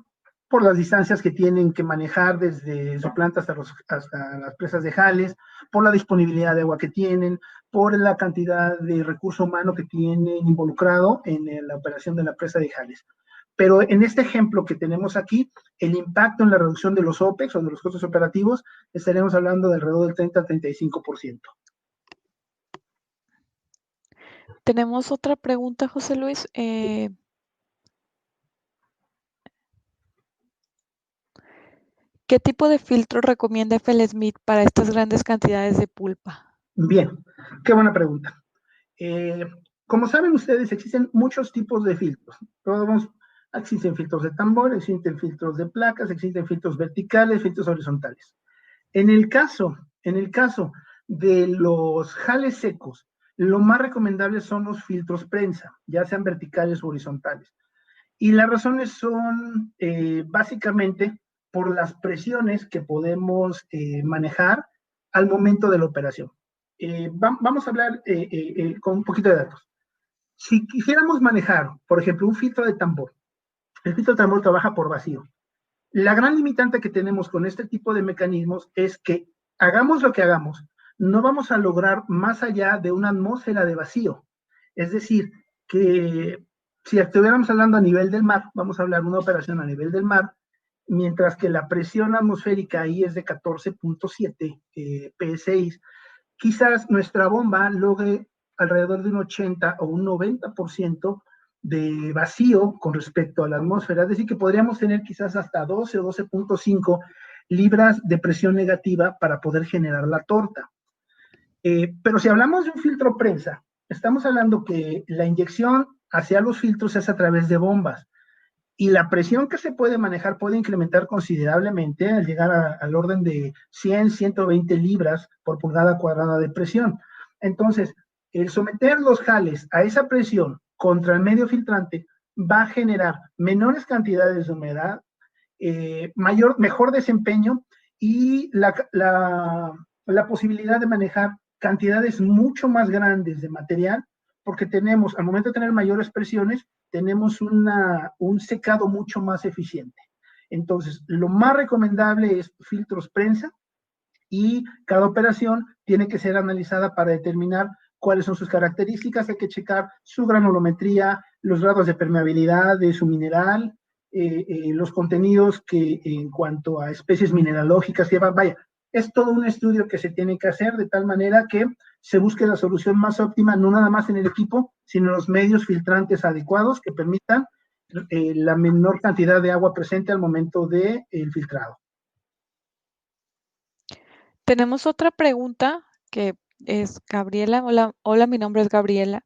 por las distancias que tienen que manejar desde su planta hasta las presas de jales, por la disponibilidad de agua que tienen, por la cantidad de recurso humano que tienen involucrado en la operación de la presa de jales. Pero en este ejemplo que tenemos aquí, el impacto en la reducción de los OPEX o de los costos operativos, estaremos hablando de alrededor del 30 al 35%. Tenemos otra pregunta, José Luis. ¿Qué tipo de filtro recomienda FL Smith para estas grandes cantidades de pulpa? Bien, qué buena pregunta. Como saben ustedes, existen muchos tipos de filtros. Existen filtros de tambor, existen filtros de placas, existen filtros verticales, filtros horizontales. En el caso de los jales secos, lo más recomendable son los filtros prensa, ya sean verticales o horizontales. Y las razones son básicamente por las presiones que podemos manejar al momento de la operación. Vamos a hablar con un poquito de datos. Si quisiéramos manejar, por ejemplo, un filtro de tambor, el filtro de tambor trabaja por vacío. La gran limitante que tenemos con este tipo de mecanismos es que hagamos lo que hagamos, no vamos a lograr más allá de una atmósfera de vacío. Es decir, que si estuviéramos hablando a nivel del mar, vamos a hablar de una operación a nivel del mar, mientras que la presión atmosférica ahí es de 14.7 psi, quizás nuestra bomba logre alrededor de un 80 o un 90% de vacío con respecto a la atmósfera, es decir, que podríamos tener quizás hasta 12 o 12.5 libras de presión negativa para poder generar la torta. Pero si hablamos de un filtro prensa, estamos hablando que la inyección hacia los filtros es a través de bombas y la presión que se puede manejar puede incrementar considerablemente al llegar al orden de 100, 120 libras por pulgada cuadrada de presión. Entonces, el someter los jales a esa presión contra el medio filtrante va a generar menores cantidades de humedad, mejor desempeño y la posibilidad de manejar cantidades mucho más grandes de material, porque tenemos, al momento de tener mayores presiones, tenemos un secado mucho más eficiente. Entonces, lo más recomendable es filtros prensa y cada operación tiene que ser analizada para determinar cuáles son sus características. Hay que checar su granulometría, los grados de permeabilidad de su mineral, los contenidos que en cuanto a especies mineralógicas llevan, vaya, es todo un estudio que se tiene que hacer de tal manera que se busque la solución más óptima, no nada más en el equipo, sino en los medios filtrantes adecuados que permitan la menor cantidad de agua presente al momento del filtrado. Tenemos otra pregunta que es Gabriela. Hola, hola, mi nombre es Gabriela.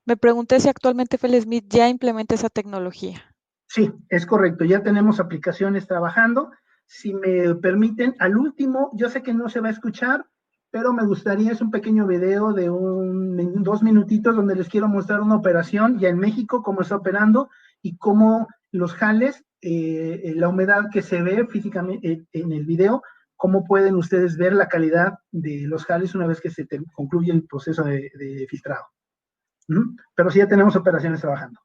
Me pregunté si actualmente FL Smith ya implementa esa tecnología. Sí, es correcto, ya tenemos aplicaciones trabajando. Si me permiten, al último, yo sé que no se va a escuchar, pero me gustaría, es un pequeño video de 2 minutitos donde les quiero mostrar una operación ya en México, cómo está operando y cómo los jales, la humedad que se ve físicamente en el video, cómo pueden ustedes ver la calidad de los jales una vez que se concluye el proceso de filtrado. Pero sí ya tenemos operaciones trabajando.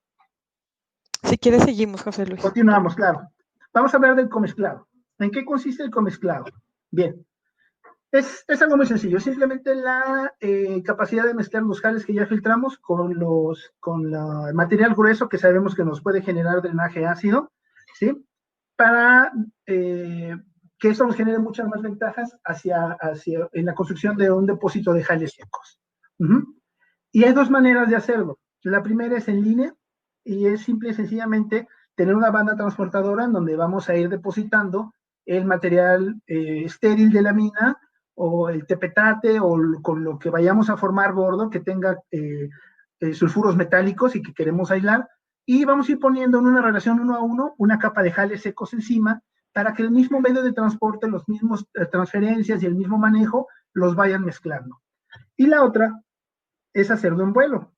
Si quieres, seguimos, José Luis. Continuamos, claro. Vamos a hablar del comezclado. ¿En qué consiste el comezclado? Bien, es algo muy sencillo, simplemente la capacidad de mezclar los jales que ya filtramos con el material grueso que sabemos que nos puede generar drenaje ácido, ¿sí? Para que eso nos genere muchas más ventajas en la construcción de un depósito de jales secos. Y hay dos maneras de hacerlo. La primera es en línea y es simple y sencillamente tener una banda transportadora en donde vamos a ir depositando el material estéril de la mina o el tepetate, o con lo que vayamos a formar bordo, que tenga sulfuros metálicos y que queremos aislar, y vamos a ir poniendo en una relación 1 a 1 una capa de jales secos encima para que el mismo medio de transporte, los mismos transferencias y el mismo manejo los vayan mezclando. Y la otra es hacerlo en vuelo.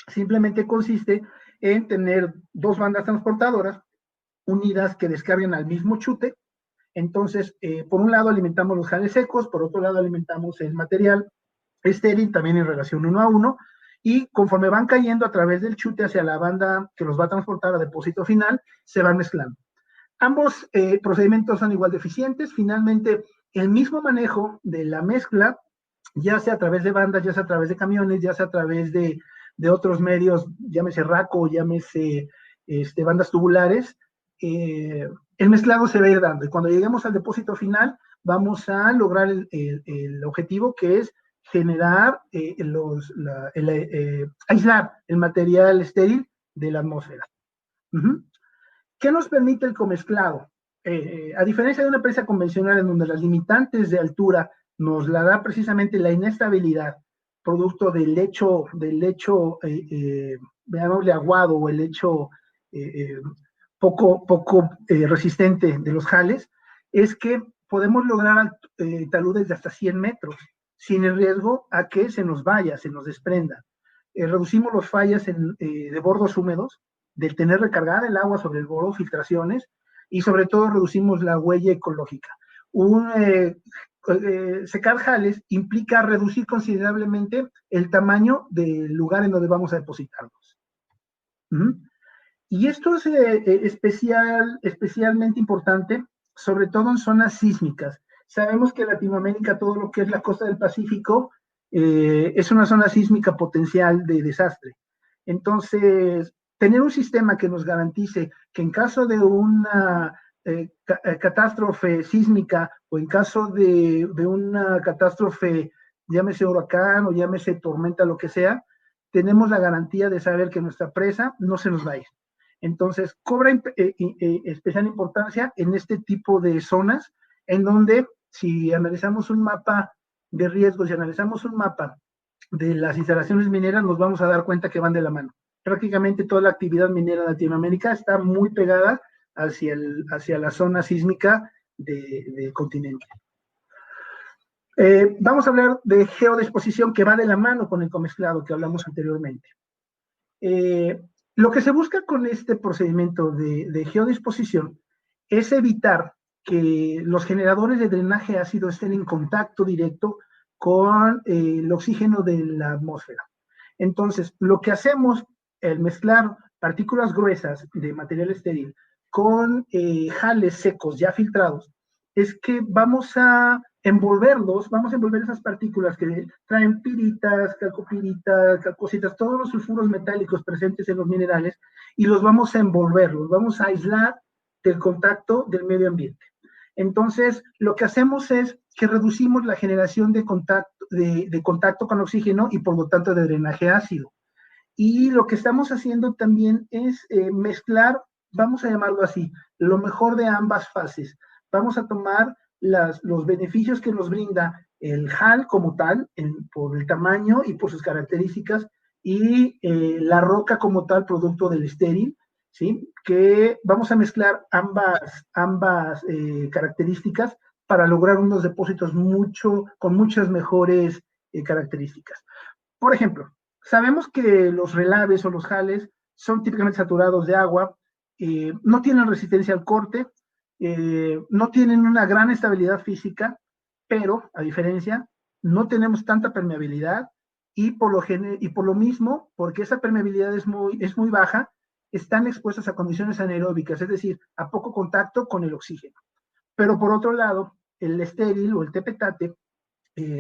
Simplemente consiste en tener dos bandas transportadoras unidas que descarguen al mismo chute. Entonces, por un lado alimentamos los jales secos, por otro lado alimentamos el material estéril, también en relación 1 a 1, y conforme van cayendo a través del chute hacia la banda que los va a transportar a depósito final, se van mezclando. Ambos procedimientos son igual de eficientes. Finalmente, el mismo manejo de la mezcla, ya sea a través de bandas, ya sea a través de camiones, ya sea a través de otros medios, llámese raco, llámese bandas tubulares, el mezclado se va a ir dando. Y cuando lleguemos al depósito final, vamos a lograr el objetivo, que es generar, aislar el material estéril de la atmósfera. ¿Qué nos permite el comezclado? A diferencia de una presa convencional en donde las limitantes de altura nos la da precisamente la inestabilidad, producto del lecho veámosle aguado, o el lecho poco resistente de los jales, es que podemos lograr taludes de hasta 100 metros, sin el riesgo a que se nos vaya, se nos desprenda. Reducimos los fallas de bordos húmedos, del tener recargada el agua sobre el bordo, filtraciones, y sobre todo reducimos la huella ecológica. Secar jales implica reducir considerablemente el tamaño del lugar en donde vamos a depositarlos. Y esto es especialmente importante, sobre todo en zonas sísmicas. Sabemos que en Latinoamérica, todo lo que es la costa del Pacífico, es una zona sísmica potencial de desastre. Entonces, tener un sistema que nos garantice que en caso de una catástrofe sísmica, o en caso de una catástrofe, llámese huracán o llámese tormenta, lo que sea, tenemos la garantía de saber que nuestra presa no se nos va a ir. Entonces, cobra especial importancia en este tipo de zonas, en donde, si analizamos un mapa de riesgos, si analizamos un mapa de las instalaciones mineras, nos vamos a dar cuenta que van de la mano. Prácticamente toda la actividad minera en Latinoamérica está muy pegada hacia la zona sísmica del continente. Vamos a hablar de geodisposición, que va de la mano con el comezclado que hablamos anteriormente. Lo que se busca con este procedimiento de geodisposición es evitar que los generadores de drenaje ácido estén en contacto directo con el oxígeno de la atmósfera. Entonces, lo que hacemos al mezclar partículas gruesas de material estéril con jales secos ya filtrados, es que vamos a envolver esas partículas que traen piritas, calcopiritas, calcositas, todos los sulfuros metálicos presentes en los minerales, y los vamos a envolver, los vamos a aislar del contacto del medio ambiente. Entonces, lo que hacemos es que reducimos la generación de contacto con oxígeno, y por lo tanto de drenaje ácido. Y lo que estamos haciendo también es mezclar, vamos a llamarlo así, lo mejor de ambas fases. Vamos a tomar los beneficios que nos brinda el JAL como tal, por el tamaño y por sus características, y la roca como tal, producto del estéril, ¿sí? Que vamos a mezclar ambas características para lograr unos depósitos con muchas mejores características. Por ejemplo, sabemos que los relaves o los jales son típicamente saturados de agua, no tienen resistencia al corte, no tienen una gran estabilidad física, pero a diferencia, no tenemos tanta permeabilidad, y por lo mismo, porque esa permeabilidad es muy baja, están expuestas a condiciones anaeróbicas, es decir, a poco contacto con el oxígeno. Pero por otro lado, el estéril o el tepetate,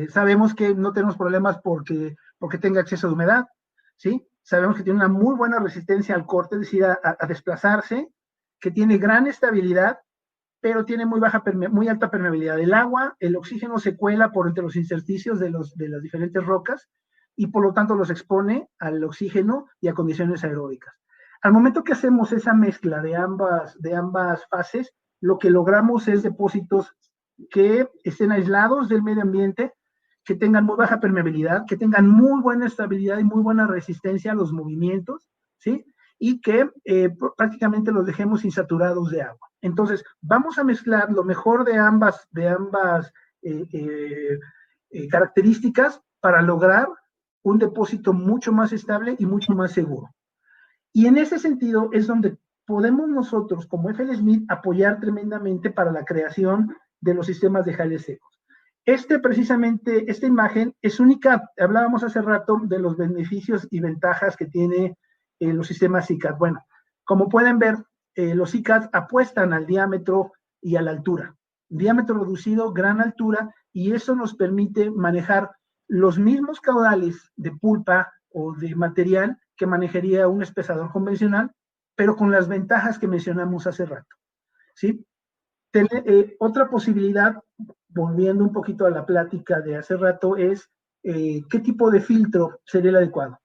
sabemos que no tenemos problemas porque tenga exceso de humedad, ¿sí? Sabemos que tiene una muy buena resistencia al corte, es decir, a desplazarse, que tiene gran estabilidad, pero tiene muy alta permeabilidad. El agua, el oxígeno se cuela por entre los intersticios de las diferentes rocas, y por lo tanto los expone al oxígeno y a condiciones aeróbicas. Al momento que hacemos esa mezcla de ambas fases, lo que logramos es depósitos que estén aislados del medio ambiente, que tengan muy baja permeabilidad, que tengan muy buena estabilidad y muy buena resistencia a los movimientos, ¿sí? Y que prácticamente los dejemos insaturados de agua. Entonces, vamos a mezclar lo mejor de ambas eh, eh, características para lograr un depósito mucho más estable y mucho más seguro. Y en ese sentido es donde podemos nosotros, como FL Smith, apoyar tremendamente para la creación de los sistemas de jales secos. Precisamente, esta imagen es única. Hablábamos hace rato de los beneficios y ventajas que tiene los sistemas ICAT. Bueno, como pueden ver, los ICAT apuestan al diámetro y a la altura. Diámetro reducido, gran altura, y eso nos permite manejar los mismos caudales de pulpa o de material que manejaría un espesador convencional, pero con las ventajas que mencionamos hace rato. ¿Sí? Otra posibilidad, volviendo un poquito a la plática de hace rato, es qué tipo de filtro sería el adecuado.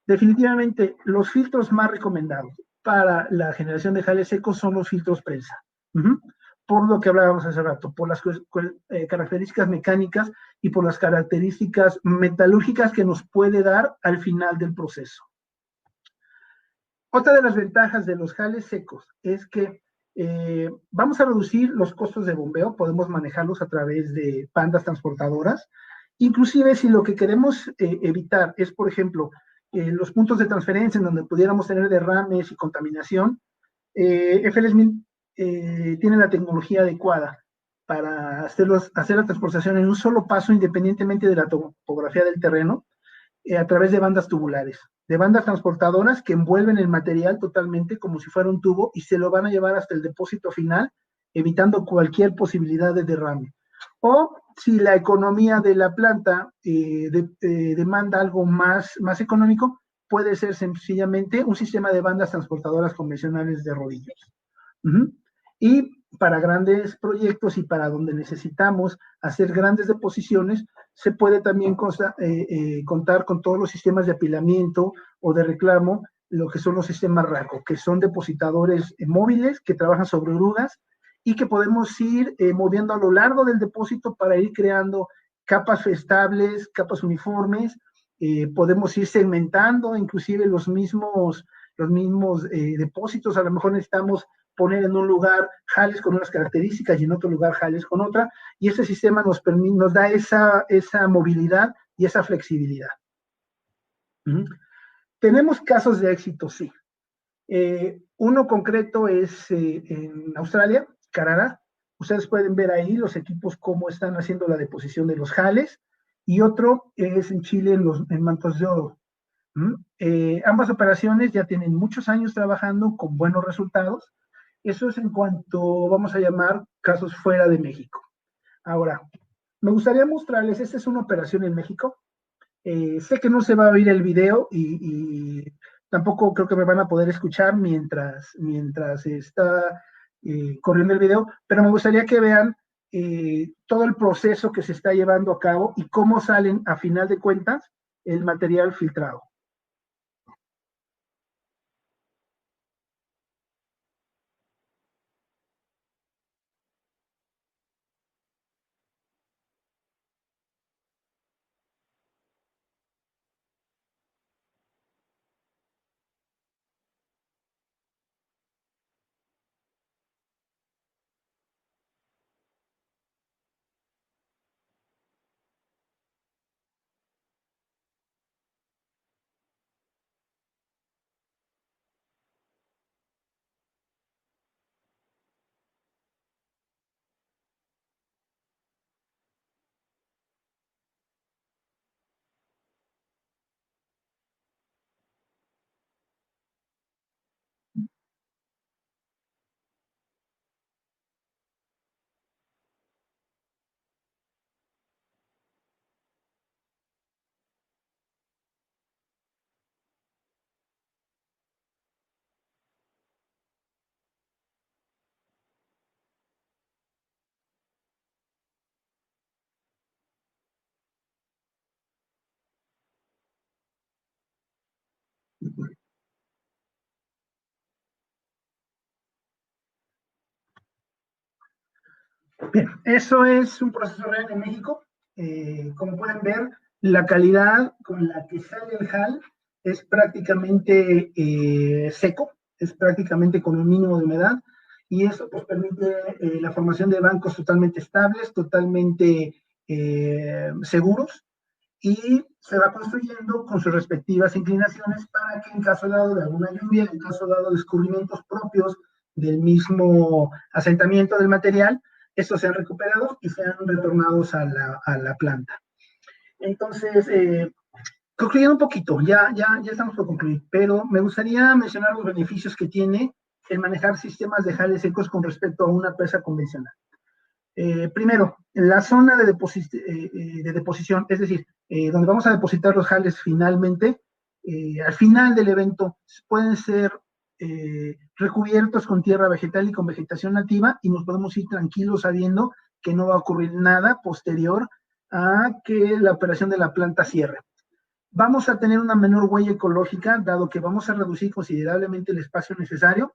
Definitivamente, los filtros más recomendados para la generación de jales secos son los filtros prensa. Por lo que hablábamos hace rato, por las características mecánicas y por las características metalúrgicas que nos puede dar al final del proceso. Otra de las ventajas de los jales secos es que vamos a reducir los costos de bombeo, podemos manejarlos a través de bandas transportadoras. Inclusive si lo que queremos evitar es, por ejemplo, los puntos de transferencia en donde pudiéramos tener derrames y contaminación, FLSmith tiene la tecnología adecuada para hacer la transportación en un solo paso independientemente de la topografía del terreno, a través de bandas tubulares, de bandas transportadoras que envuelven el material totalmente como si fuera un tubo y se lo van a llevar hasta el depósito final, evitando cualquier posibilidad de derrame. O si la economía de la planta demanda algo más económico, puede ser sencillamente un sistema de bandas transportadoras convencionales de rodillos. Y para grandes proyectos y para donde necesitamos hacer grandes deposiciones, se puede también contar con todos los sistemas de apilamiento o de reclamo, lo que son los sistemas RACO, que son depositadores móviles que trabajan sobre orugas y que podemos ir moviendo a lo largo del depósito para ir creando capas estables, capas uniformes. Podemos ir segmentando inclusive los mismos depósitos. A lo mejor necesitamos poner en un lugar jales con unas características y en otro lugar jales con otra, y ese sistema nos da esa movilidad y esa flexibilidad. Tenemos casos de éxito, sí. Uno concreto es en Australia, Canadá. Ustedes pueden ver ahí los equipos cómo están haciendo la deposición de los jales, y otro es en Chile, en Mantos de Oro. Ambas operaciones ya tienen muchos años trabajando con buenos resultados. Eso es en cuanto vamos a llamar casos fuera de México. Ahora, me gustaría mostrarles, esta es una operación en México. Sé que no se va a oír el video y tampoco creo que me van a poder escuchar mientras está corriendo el video, pero me gustaría que vean todo el proceso que se está llevando a cabo y cómo salen a final de cuentas el material filtrado. Bien, eso es un proceso real en México. Como pueden ver, la calidad con la que sale el JAL es prácticamente seco, es prácticamente con un mínimo de humedad, y eso pues permite la formación de bancos totalmente estables, totalmente seguros, y se va construyendo con sus respectivas inclinaciones para que en caso dado de alguna lluvia, en caso dado de descubrimientos propios del mismo asentamiento del material, estos sean recuperados y sean retornados a la planta. Entonces, concluyendo un poquito, ya estamos por concluir, pero me gustaría mencionar los beneficios que tiene el manejar sistemas de jales secos con respecto a una presa convencional. Primero, la zona de deposición, es decir, donde vamos a depositar los jales finalmente, al final del evento pueden ser recubiertos con tierra vegetal y con vegetación nativa, y nos podemos ir tranquilos sabiendo que no va a ocurrir nada posterior a que la operación de la planta cierre. Vamos a tener una menor huella ecológica, dado que vamos a reducir considerablemente el espacio necesario,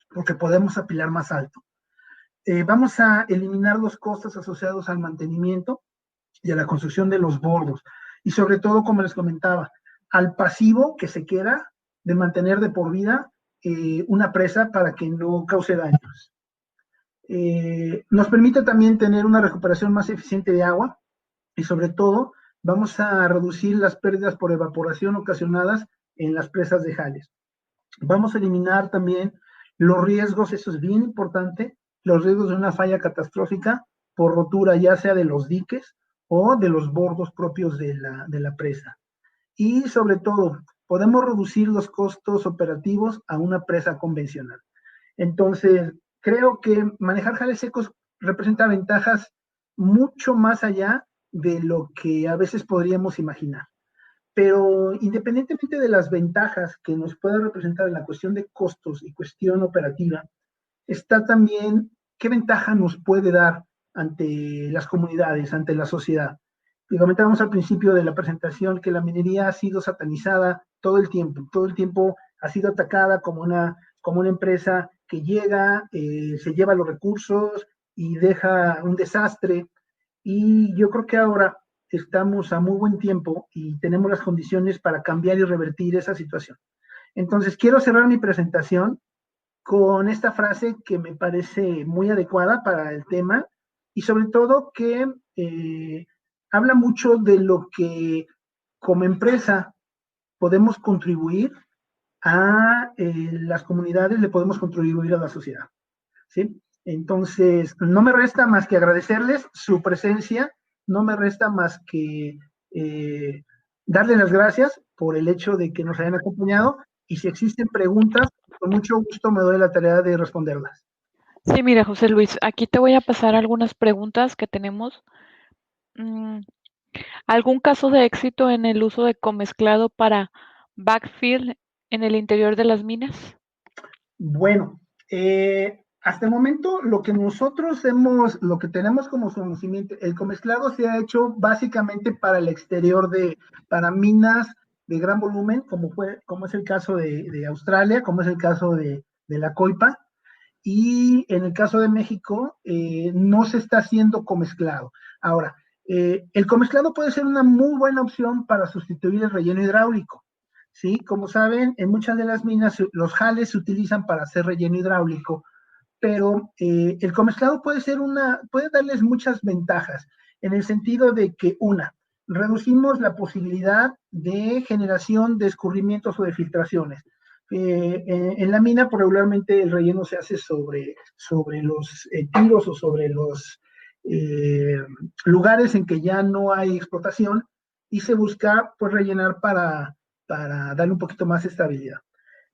porque podemos apilar más alto. Vamos a eliminar los costos asociados al mantenimiento y a la construcción de los bordos. Y sobre todo, como les comentaba, al pasivo que se queda de mantener de por vida una presa para que no cause daños. Nos permite también tener una recuperación más eficiente de agua, y sobre todo vamos a reducir las pérdidas por evaporación ocasionadas en las presas de jales. Vamos a eliminar también los riesgos, eso es bien importante, los riesgos de una falla catastrófica por rotura ya sea de los diques o de los bordos propios de la presa. Y sobre todo, podemos reducir los costos operativos a una presa convencional. Entonces, creo que manejar jales secos representa ventajas mucho más allá de lo que a veces podríamos imaginar. Pero independientemente de las ventajas que nos pueda representar en la cuestión de costos y cuestión operativa, está también qué ventaja nos puede dar ante las comunidades, ante la sociedad. Y comentábamos al principio de la presentación que la minería ha sido satanizada todo el tiempo ha sido atacada como una empresa que llega, se lleva los recursos y deja un desastre. Y yo creo que ahora estamos a muy buen tiempo y tenemos las condiciones para cambiar y revertir esa situación. Entonces, quiero cerrar mi presentación con esta frase que me parece muy adecuada para el tema y sobre todo que habla mucho de lo que como empresa podemos contribuir a las comunidades, le podemos contribuir a la sociedad. ¿Sí? Entonces, no me resta más que agradecerles su presencia, no me resta más que darles las gracias por el hecho de que nos hayan acompañado, y si existen preguntas, con mucho gusto me doy la tarea de responderlas. Sí, mira, José Luis, aquí te voy a pasar algunas preguntas que tenemos. Mm, ¿Algún caso de éxito en el uso de comezclado para backfill en el interior de las minas? Bueno, hasta el momento lo que nosotros lo que tenemos como conocimiento, el comezclado se ha hecho básicamente para el exterior para minas de gran volumen, como es el caso de Australia, como es el caso de la Coipa, y en el caso de México no se está haciendo comezclado. Ahora, el comezclado puede ser una muy buena opción para sustituir el relleno hidráulico. ¿Sí? Como saben, en muchas de las minas los jales se utilizan para hacer relleno hidráulico, pero el comezclado puede darles muchas ventajas, en el sentido de que, reducimos la posibilidad de generación de escurrimientos o de filtraciones. En la mina, regularmente el relleno se hace sobre los tiros o sobre los lugares en que ya no hay explotación, y se busca pues rellenar para darle un poquito más de estabilidad.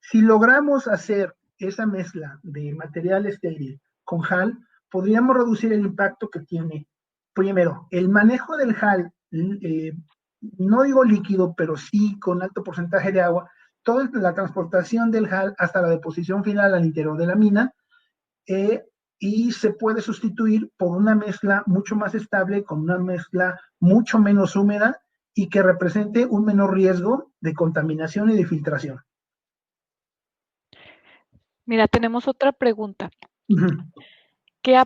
Si logramos hacer esa mezcla de material estéril con JAL, podríamos reducir el impacto que tiene. Primero, el manejo del JAL, no digo líquido, pero sí con alto porcentaje de agua, toda la transportación del JAL hasta la deposición final al interior de la mina, y se puede sustituir por una mezcla mucho más estable, con una mezcla mucho menos húmeda y que represente un menor riesgo de contaminación y de filtración. Mira, tenemos otra pregunta. Uh -huh. ¿Qué,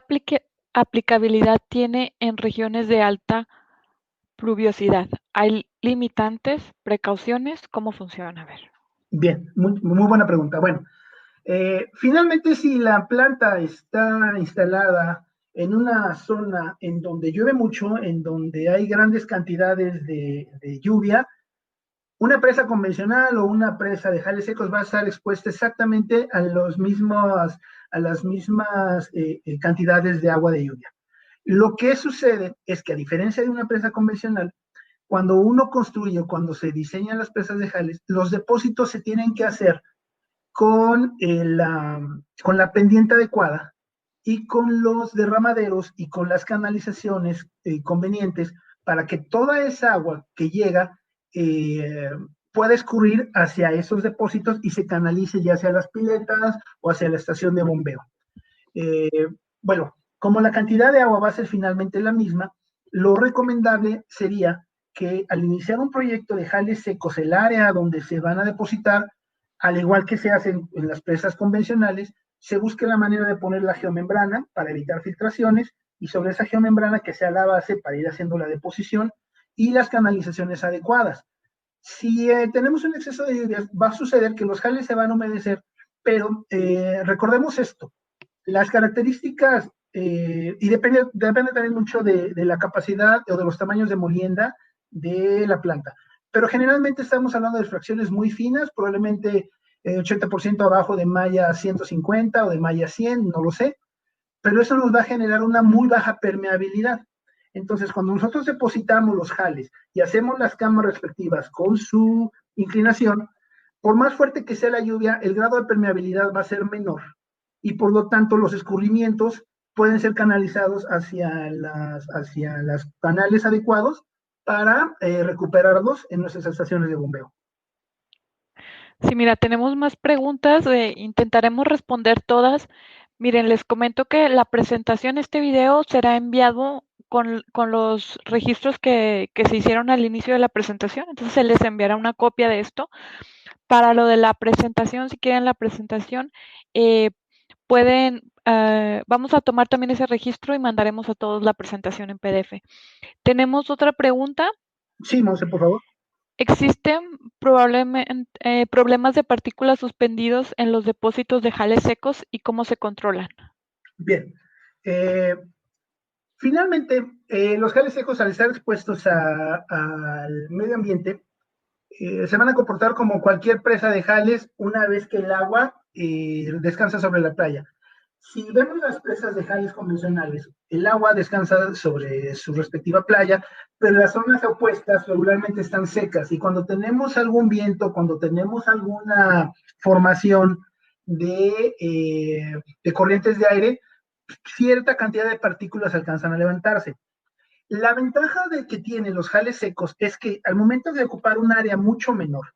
aplicabilidad tiene en regiones de alta pluviosidad? ¿Hay limitantes, precauciones? ¿Cómo funciona? A ver. Bien, muy buena pregunta. Bueno, finalmente, si la planta está instalada en una zona en donde llueve mucho, en donde hay grandes cantidades de lluvia, una presa convencional o una presa de jales secos va a estar expuesta exactamente a las mismas cantidades de agua de lluvia. Lo que sucede es que, a diferencia de una presa convencional, cuando uno construye o cuando se diseñan las presas de jales, los depósitos se tienen que hacer con la pendiente adecuada y con los derramaderos y con las canalizaciones convenientes para que toda esa agua que llega eh, pueda escurrir hacia esos depósitos y se canalice ya hacia las piletas o hacia la estación de bombeo. Eh, bueno, como la cantidad de agua va a ser finalmente la misma, lo recomendable sería que al iniciar un proyecto de jales secos, el área donde se van a depositar, al igual que se hace en las presas convencionales, se busque la manera de poner la geomembrana para evitar filtraciones y sobre esa geomembrana que sea la base para ir haciendo la deposición y las canalizaciones adecuadas. Si tenemos un exceso de lluvias, va a suceder que los jales se van a humedecer, pero recordemos esto, las características, y depende también mucho de la capacidad o de los tamaños de molienda de la planta. Pero generalmente estamos hablando de fracciones muy finas, probablemente 80% abajo de malla 150 o de malla 100, no lo sé, pero eso nos va a generar una muy baja permeabilidad. Entonces, cuando nosotros depositamos los jales y hacemos las camas respectivas con su inclinación, por más fuerte que sea la lluvia, el grado de permeabilidad va a ser menor y por lo tanto los escurrimientos pueden ser canalizados hacia las canales adecuados para recuperarlos en nuestras estaciones de bombeo. Sí, mira, tenemos más preguntas, intentaremos responder todas. Miren, les comento que la presentación, este video será enviado con los registros que se hicieron al inicio de la presentación, entonces se les enviará una copia de esto. Para lo de la presentación, si quieren la presentación, eh, vamos a tomar también ese registro y mandaremos a todos la presentación en PDF. Tenemos otra pregunta. Sí, Monse, por favor. ¿Existen problemas de partículas suspendidos en los depósitos de jales secos y cómo se controlan? Bien. Eh, Finalmente, los jales secos, al estar expuestos al medio ambiente, se van a comportar como cualquier presa de jales una vez que el agua descansa sobre la playa. Si vemos las presas de jales convencionales, el agua descansa sobre su respectiva playa, pero las zonas opuestas regularmente están secas y cuando tenemos algún viento, cuando tenemos alguna formación de corrientes de aire, cierta cantidad de partículas alcanzan a levantarse. La ventaja de que tienen los jales secos es que al momento de ocupar un área mucho menor,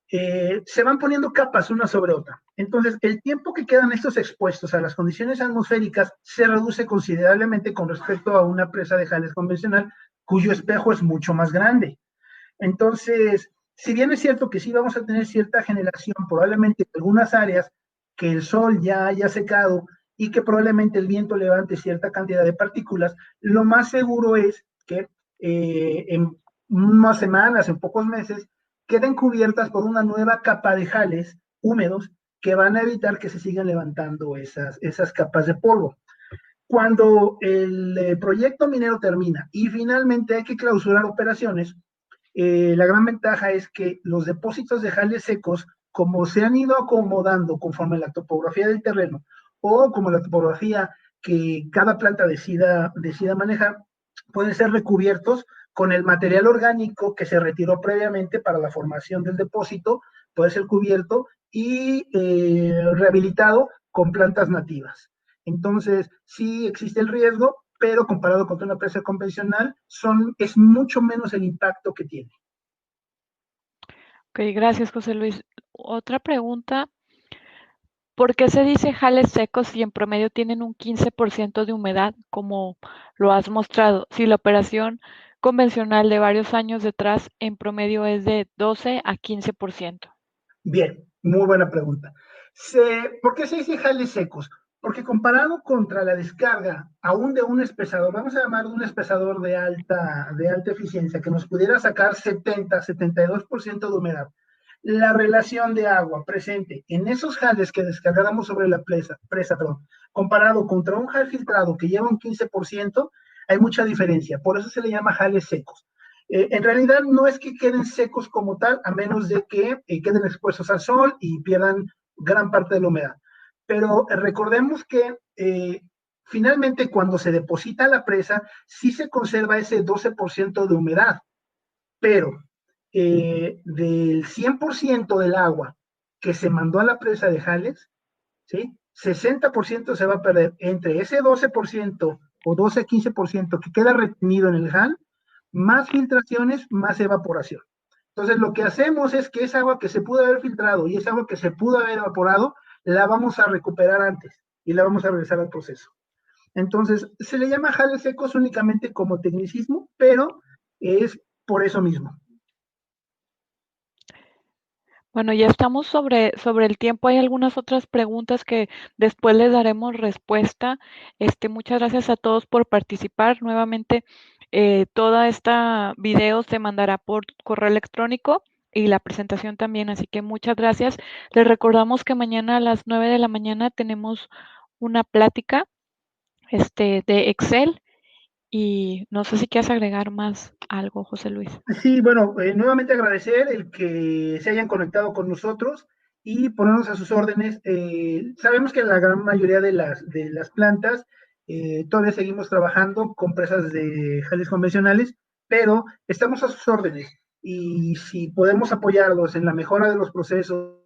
se van poniendo capas una sobre otra. Entonces, el tiempo que quedan estos expuestos a las condiciones atmosféricas se reduce considerablemente con respecto a una presa de jales convencional cuyo espejo es mucho más grande. Entonces, si bien es cierto que sí vamos a tener cierta generación, probablemente en algunas áreas que el sol ya haya secado y que probablemente el viento levante cierta cantidad de partículas, lo más seguro es que en unas semanas, en pocos meses, queden cubiertas por una nueva capa de jales húmedos que van a evitar que se sigan levantando esas capas de polvo. Cuando el proyecto minero termina y finalmente hay que clausurar operaciones, la gran ventaja es que los depósitos de jales secos, como se han ido acomodando conforme a la topografía del terreno o como la topografía que cada planta decida manejar, pueden ser recubiertos con el material orgánico que se retiró previamente para la formación del depósito, puede ser cubierto y rehabilitado con plantas nativas. Entonces, sí existe el riesgo, pero comparado con una presa convencional, es mucho menos el impacto que tiene. Ok, gracias, José Luis. Otra pregunta. ¿Por qué se dice jales secos si en promedio tienen un 15% de humedad, como lo has mostrado? Si la operación convencional de varios años detrás en promedio es de 12 a 15%. Bien, muy buena pregunta. ¿Por qué se dice jales secos? Porque comparado contra la descarga, aún de un espesador, vamos a llamar un espesador de alta eficiencia, que nos pudiera sacar 72% de humedad, la relación de agua presente en esos jales que descargáramos sobre la presa, comparado contra un jal filtrado que lleva un 15%, hay mucha diferencia. Por eso se le llama jales secos. En realidad no es que queden secos como tal, a menos de que queden expuestos al sol y pierdan gran parte de la humedad. Pero recordemos que finalmente cuando se deposita la presa, sí se conserva ese 12% de humedad, pero del 100% del agua que se mandó a la presa de Jales, ¿sí? 60% se va a perder entre ese 12% o 12 a 15% que queda retenido en el JAL, más filtraciones, más evaporación. Entonces, lo que hacemos es que esa agua que se pudo haber filtrado y esa agua que se pudo haber evaporado, la vamos a recuperar antes y la vamos a regresar al proceso. Entonces, se le llama jales secos únicamente como tecnicismo, pero es por eso mismo. Bueno, ya estamos sobre el tiempo. Hay algunas otras preguntas que después les daremos respuesta. Muchas gracias a todos por participar. Nuevamente, toda esta video se mandará por correo electrónico y la presentación también. Así que muchas gracias. Les recordamos que mañana a las 9 de la mañana tenemos una plática, de Excel y no sé si quieres agregar más algo, José Luis. Sí, bueno, nuevamente agradecer el que se hayan conectado con nosotros y ponernos a sus órdenes. Sabemos que la gran mayoría de las plantas todavía seguimos trabajando con presas de jales convencionales, pero estamos a sus órdenes y si podemos apoyarlos en la mejora de los procesos